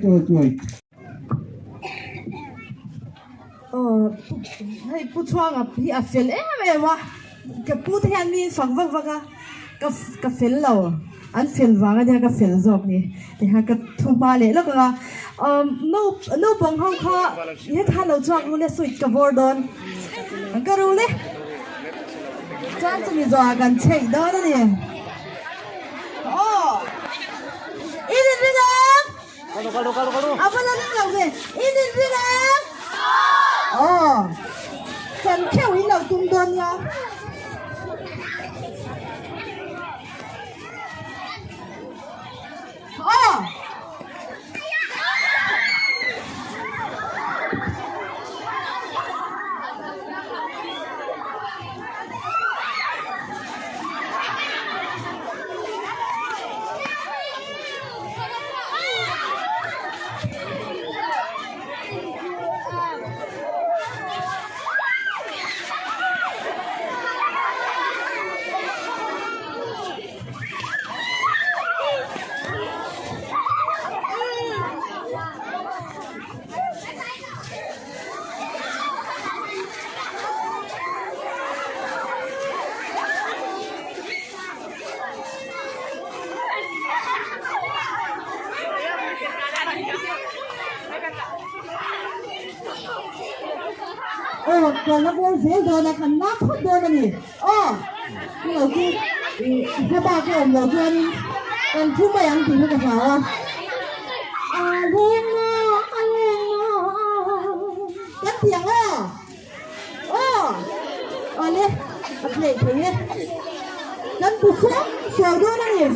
tôi hay pu chuang a hi a fel em wa ka pu the an min fang vak vaka ka fel lo an fel wanga dia ka fel zok ni te ha ka thum ba le lak la no bong hong kha he tha lo chuak lu le suit ka bordon an ka ru le chan chumi zo gan chei do da ni ini ringa apa lagi kau ke ini ringaฉันแค่วิ่งเราตุ้มโดนยาก่อนละวนเสียโดนนะขันน้ำพุดโดนนะนี่เราคือถ้าบ้าก็เราเพื่อนกันทุ่มไปยังถึงกับเขาเลงโน่กันเสียงเลยเพลงกันปุ๊บเสียวโดนนะนี่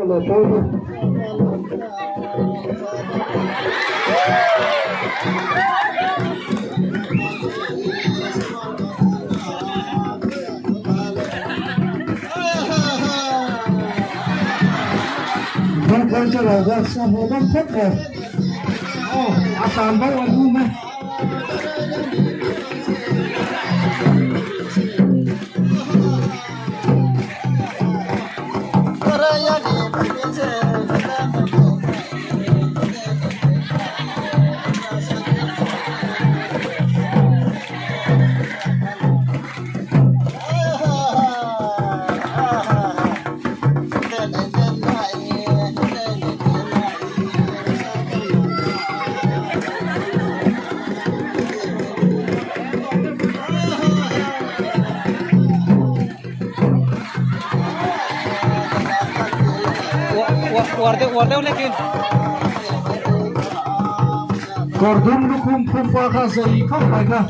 Không quay trở lại ra sao hồ đang thất rồi. Sàn bắt vào luôn này. Warde lekin Gordon lukum pumpa ka sa ikaw ay ka.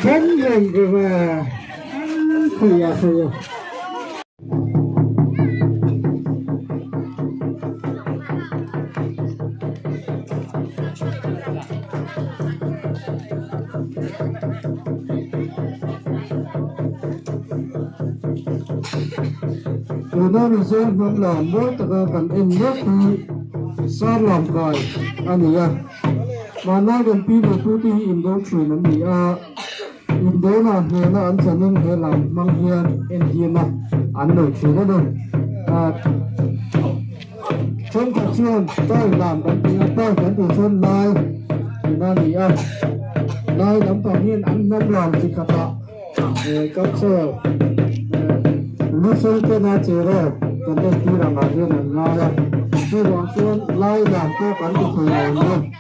Vẫn lên rồi mà khơi. Nó là do vẫn làm mỗi tất cả cần em nhất thì sao làm cài anh ấy mà nói đến pi mà tu thì in đâu chuyện anh ấy in đâu na nghe na anh chân nên nghe làm mang hiền em hiền na anh nói chuyện đó đâu trong cuộc chiến tôi làm cái tôi cái cuộc chiến này thì na đi này làm tao hiền anh năm làm gì cả các sở lúc sau cái na chơi rồi cái này thì là ngày hiền là ngày là tôi làm chuyện lại làm tôi cái cuộc này luôn.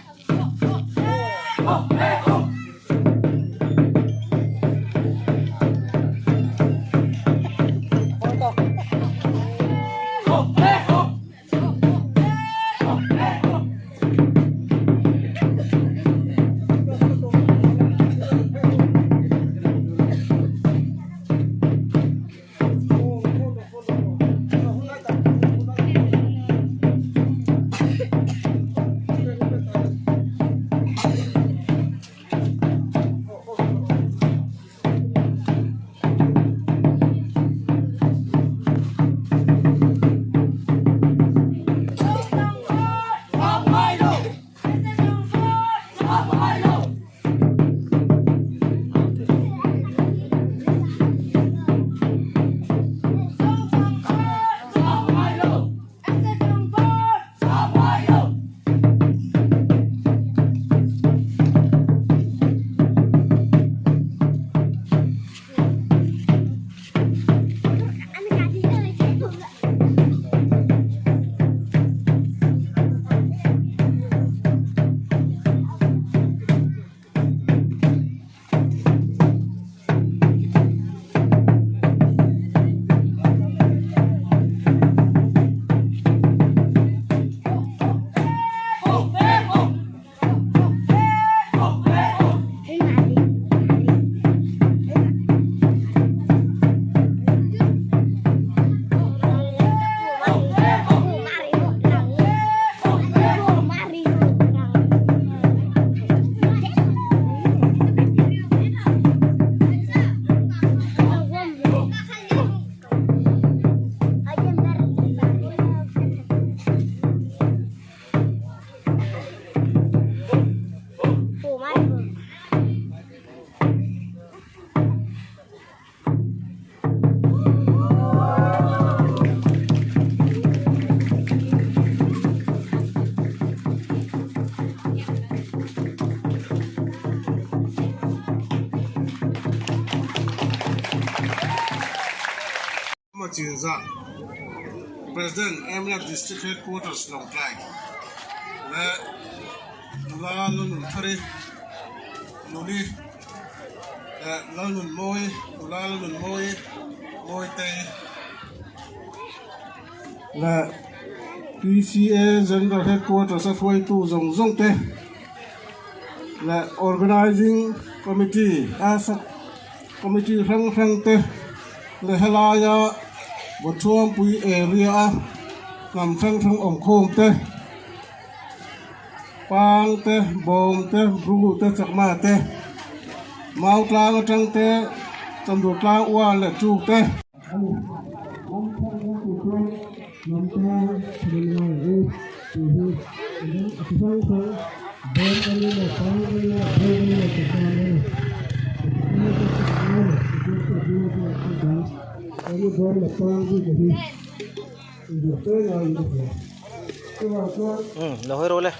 Machinza, President Emirates District Headquarters Long Klai, La Lulun Thari, Luli, Lalun Moi, La Lulun Moi, Moi Tay, La PCA General Headquarters of Way to Zong Zong Te, La Organizing Committee, as Committee Rang Rang Te, La Helaya, Batuam Pui Area, Lam Rang Rang Om Khom Te, Pang Te, Bom Te, Bru Te, Chakma Te, Mau Tlang Trăng Te, Tam Du Tlang Wa Le Chu Te. Lo hơi rồi lên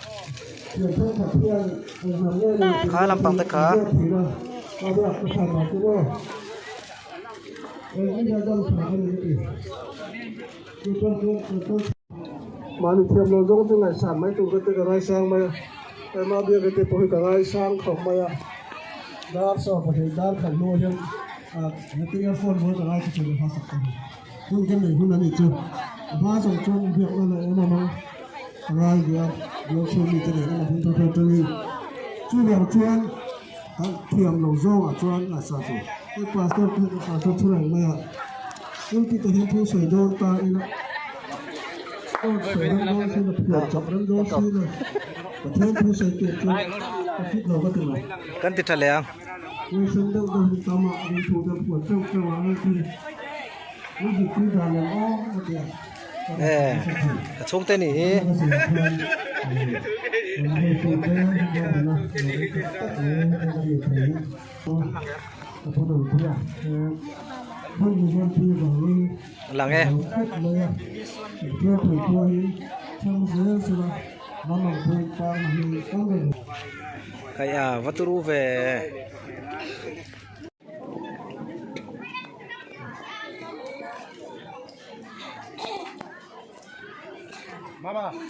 khá làm bằng tất cả mà thì thêm nó giống như ngày sản mấy tụi cái cái sang mà em mà biết cái bồi cái ngày sang không mà đáp sao có thể đáp thành nuôi nhưng cái cái phone mới cái ngày thì chỉ là phát sản nhưng cái này hôm nay chưa hóa trong trong việc là em mà ngày giờ xem đi cái này là không thôi cho nên chú làm chuyên thiềm lẩu rau à chuyên là sao rồi cái quả tốt cái quả tốt thu này mà nhưng khi tôi thu sợi đôn ta sợi đôn đôn thì là thiềm chọc đôn đôn thì là và thêm thu sợi tiền cho cái phít đầu có từng này cân tít thật lẹ nhưng sinh đâu đâu thì tao mà đi thu được của trong ăn thì cái gì cũng là nó ok xuống tên này là nghe cái vắt ru về Mama. No!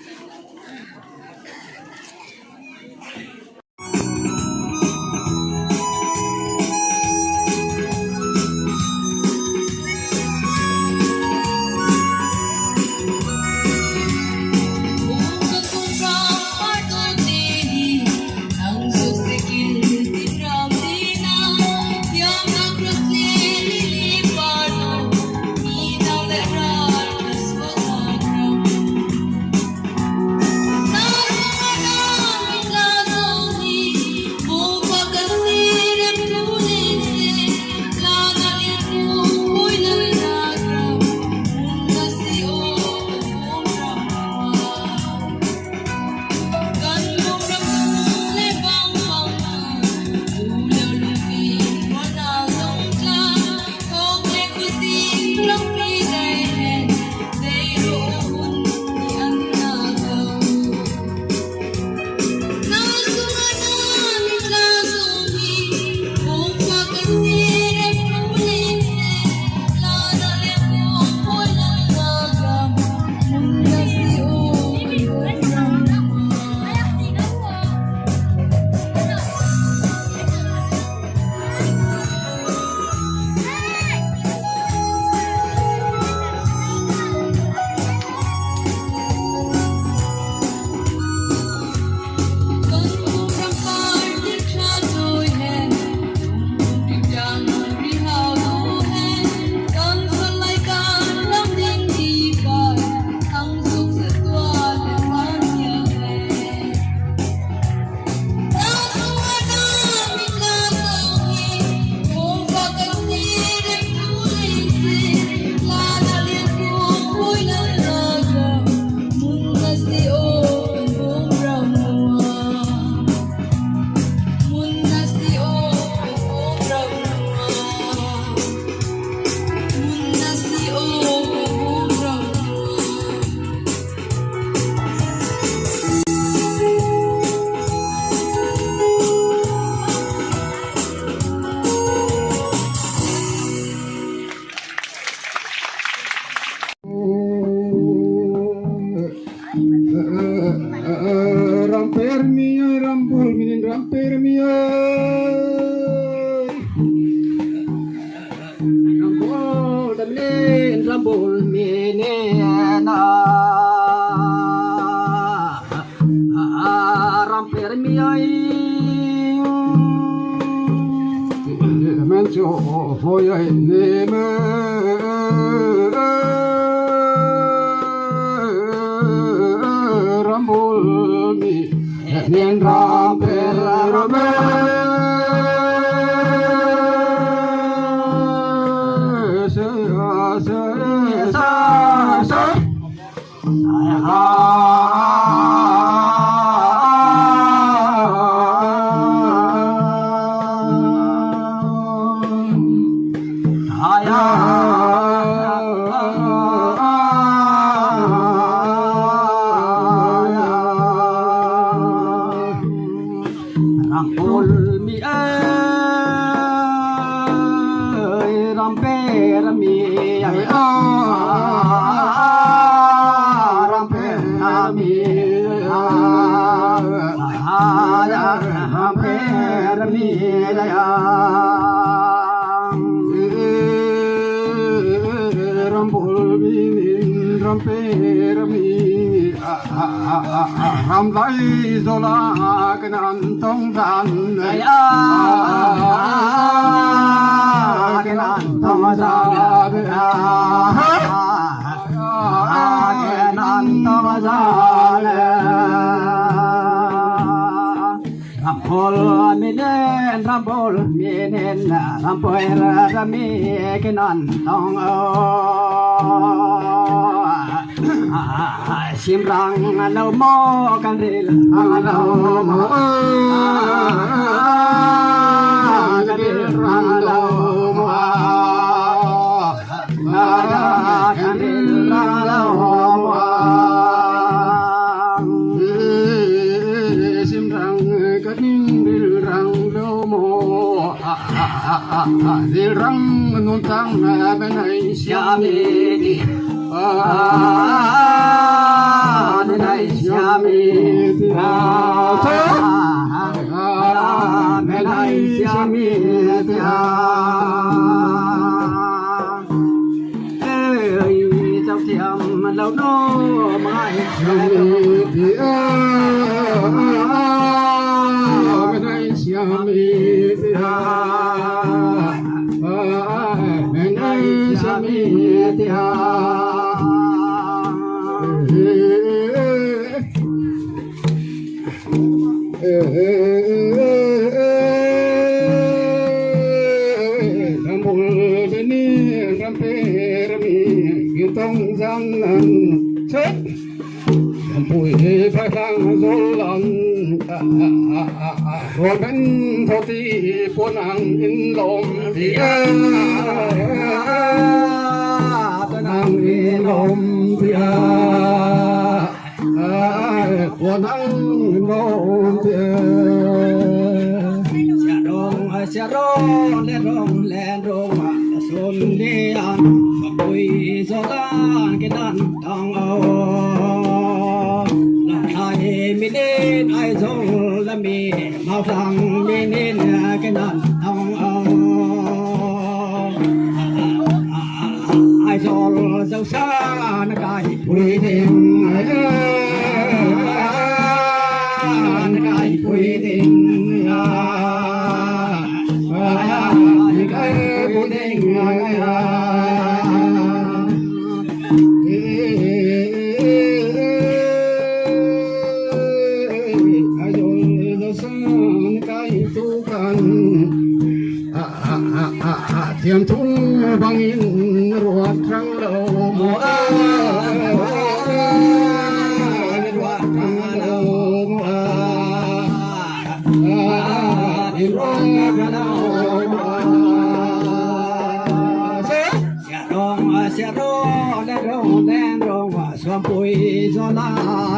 rambul minin rampir miyai rambul damlin rambul minena rampir miyai men cho hoyai neme rambul mi nen rampir rame Rampul mi ơi ramper mi ay ramper mi ramper mi rampul mi ramper mi ram lai zola kenan tong dan kenan tong dan kenan tong dan rampol minen rampol rami kenan tong simrang lâu mo can ril lâu mo can ril lâu mo can ril lâu mo simrang can ril rang lâu mo ril rang nun tang bên này xiam đi Nenai siami tia, nenai siami tia. Ơi trong tiệm lâu nô mai siami tia, nenai siami tia, nenai siami tia. Rambul deni ramper mi gitong jangan cek rampui pasang zolan roben thoti ponang in lom dia ponang in lom dia ponang in lom dia Sia rong len rong sun dian bui zotan ke dan tang o la ai minin ai zong la mi mau sang minin ke dan tang o ai zol zau sa na kai bui tim na kai bui tim Thiam thu bang in ruột trăng lâu mùa ruột trăng lâu mùa in ruột trăng lâu Sia rong len rong xuân bụi gió la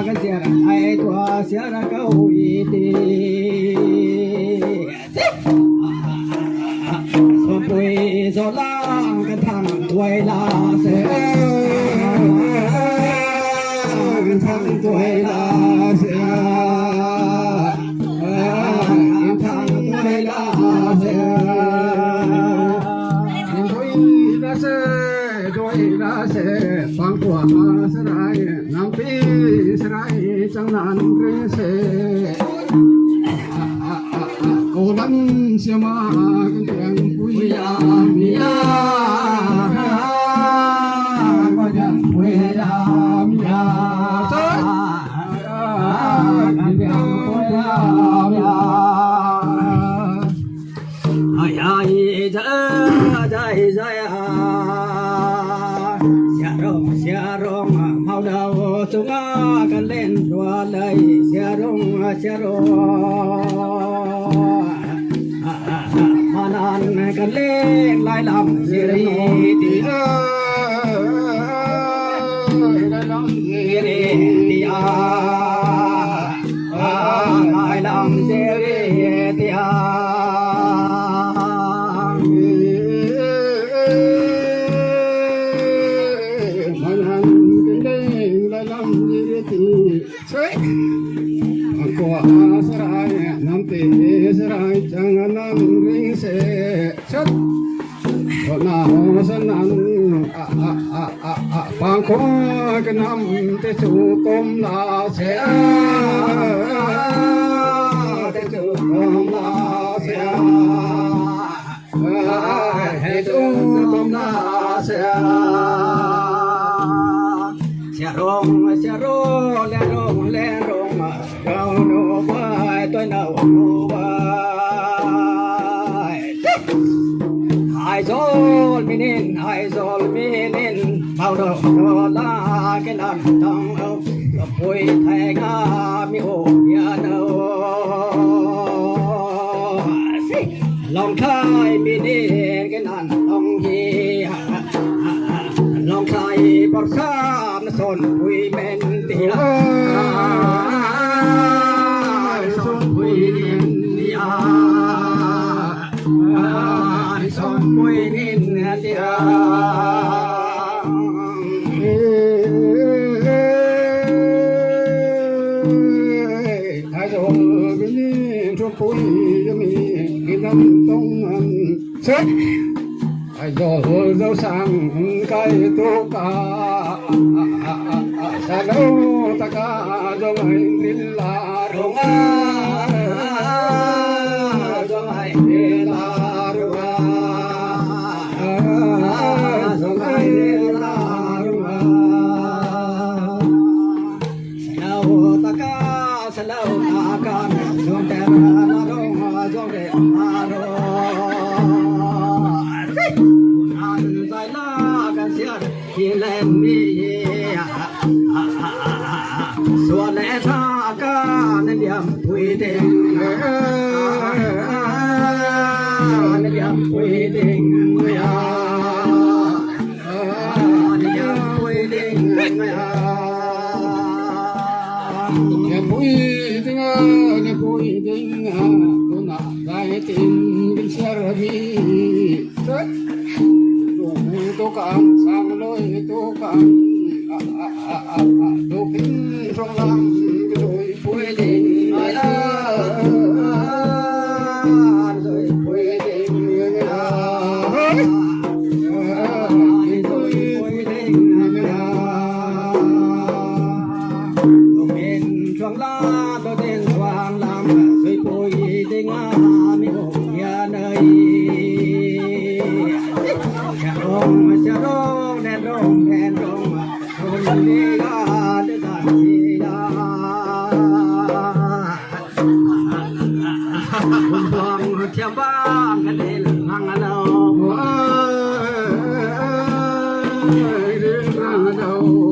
cái sia ai tua sia ra câu đi xuân bụi gió la cái thằng tuổi la sẽ cái thằng tuổi la sẽ qua sarai nam pi sarai chẳng nan re se cô lắm xem mà cái tiếng vui ya mía có tiếng vui ya mía cái tiếng vui ya mía ai ai dạy dạy xia rong mau đầu chúng cần lên đua lời xia rong mà nan cần lên lại làm gì đi lại làm gì đi lại làm gì đi qua sarai nam te sarai chẳng nan ring se chat na ho san nan pang ko cái nam te chu tom la se te chu tom la se he chu tom la se xe rong le rong gao no vai tôi nào no vai hai zol minin bao đầu đó là cái lần thằng ông vui thay nga mi hồ nhà đâu lòng khai minin cái lần ông gì lòng khai bọt sa nó son vui men tia son vui tia son vui tia thái son bên trong vui mi cái năm tông chết ai dâu sang cái tu ca sa lâu ta ca dâu hành đến là rong dâu hành đến là rong dâu hành đến là rong sa lâu ta ca dâu đẹp là rong dâu đẹp là rong dài la gan sia hi lên mi xua lẽ tha ca nên điểm tùy tình nên điểm tùy tình người nên điểm tùy tình người nghe vui tình tôi nã đại tình bên xe mi tô càng sang lối tô càng tô kính trong lòng cái đôi vui tình ai đó rồi vui tình người đó đôi vui tình người đó tô kính trong lá tô tên hoàng làm rồi vui tình mi hồng nhà nơi xe rong đèn rong rong đi ra để làm gì ra buông theo vang cái này là lăng đâu lăng đâu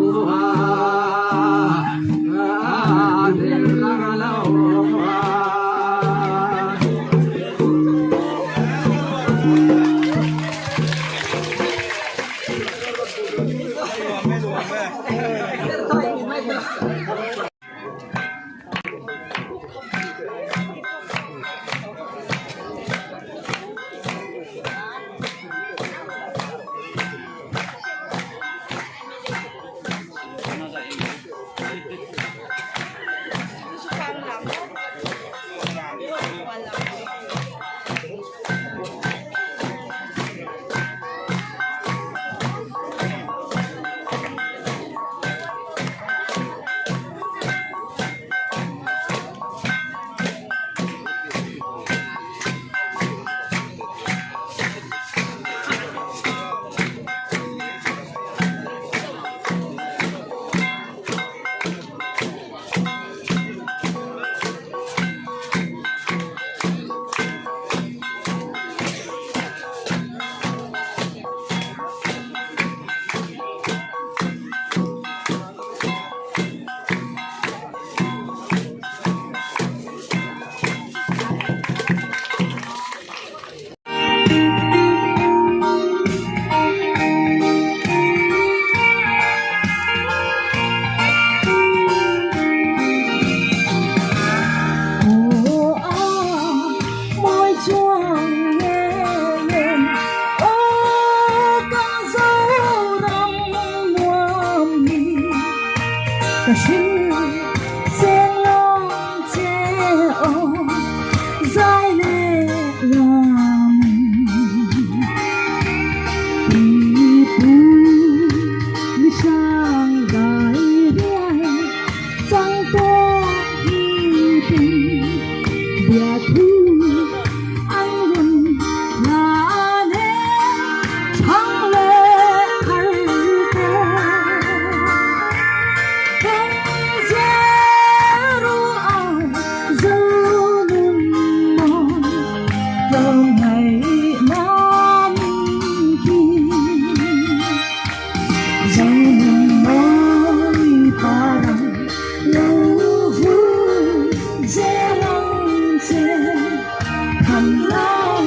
thầm lo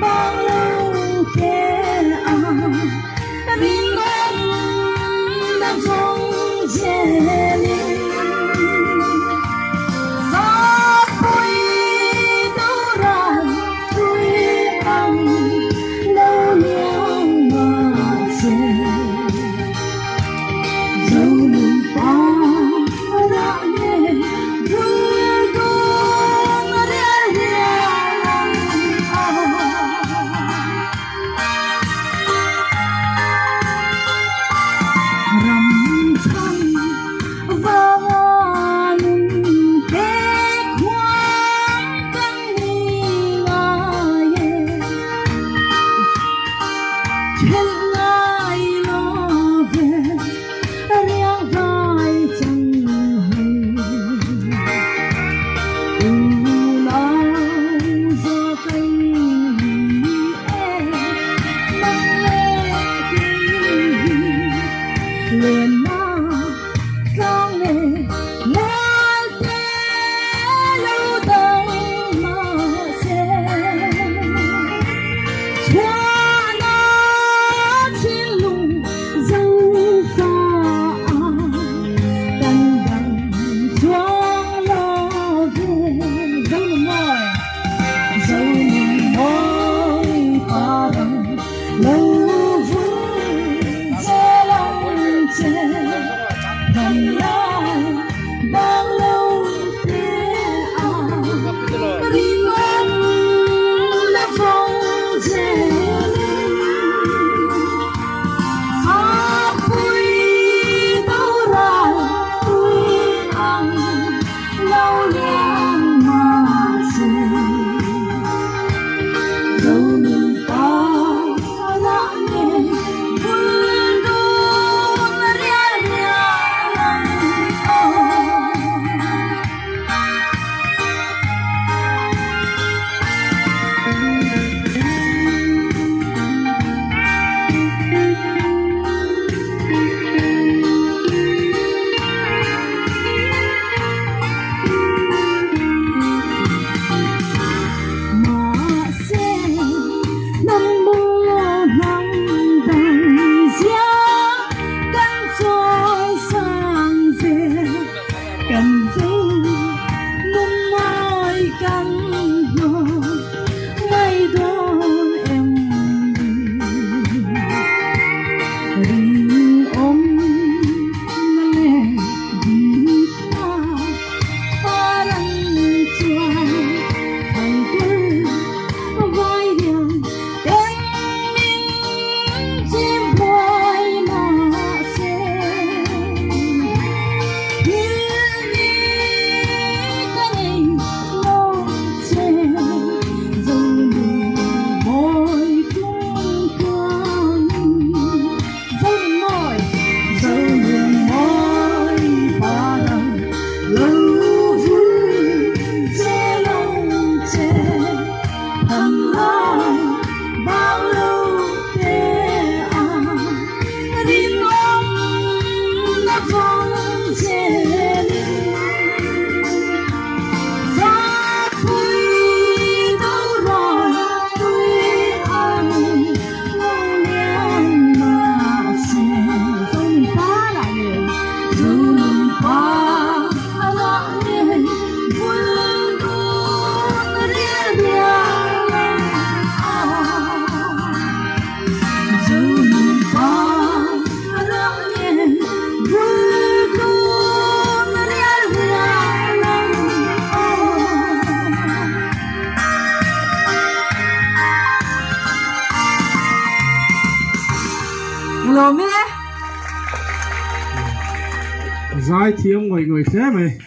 bao lâu thế à vì ngóng đã không dễ gió bụi đâu ra tôi bằng lâu nhau mà dễ dẫu mình bao đã nghe vui đuông riêng rằm thăm vào nung tế khoáng cánh ngài trên lại lo về riêng vai chẳng hay lao ra cánh mang lên na con nè lên thế lâu đâu mà xem xóa nó trên lùng dâu xa đằng đằng xóa lo về dâu mình mỏi ta rằng lâu vui sẽ lòng chê thầm lại bao lâu thế à đi ngóng là phong dễ gió bụi đâu ra tôi ăn lâu đêm mà dễ dẫu mình ta đã nghe vui đuông riêng mà sẽ năm mùa nắng đằng gió cánh trôi sang về cần dấu mong mỏi cánh hoa ngày đó em đi ôm lệ đi qua parang chuan thằng quê vai đàn em mình chim boy mà xem thiên nhiên cái này lo xem dòng môi cũng con dòng môi parang lâu vui sẽ lòng chê thầm lại bao lâu thế à đi ngóng đã phong dễ gió bụi đâu rồi tôi ăn lâu ngang mà sẽ dòng ta đã nghe dòng ta đã nghe vui đuông riêng dẫu mình ta đã nghe vui đuông riêng Hello, mẹ. Giải thiệu người người thế mày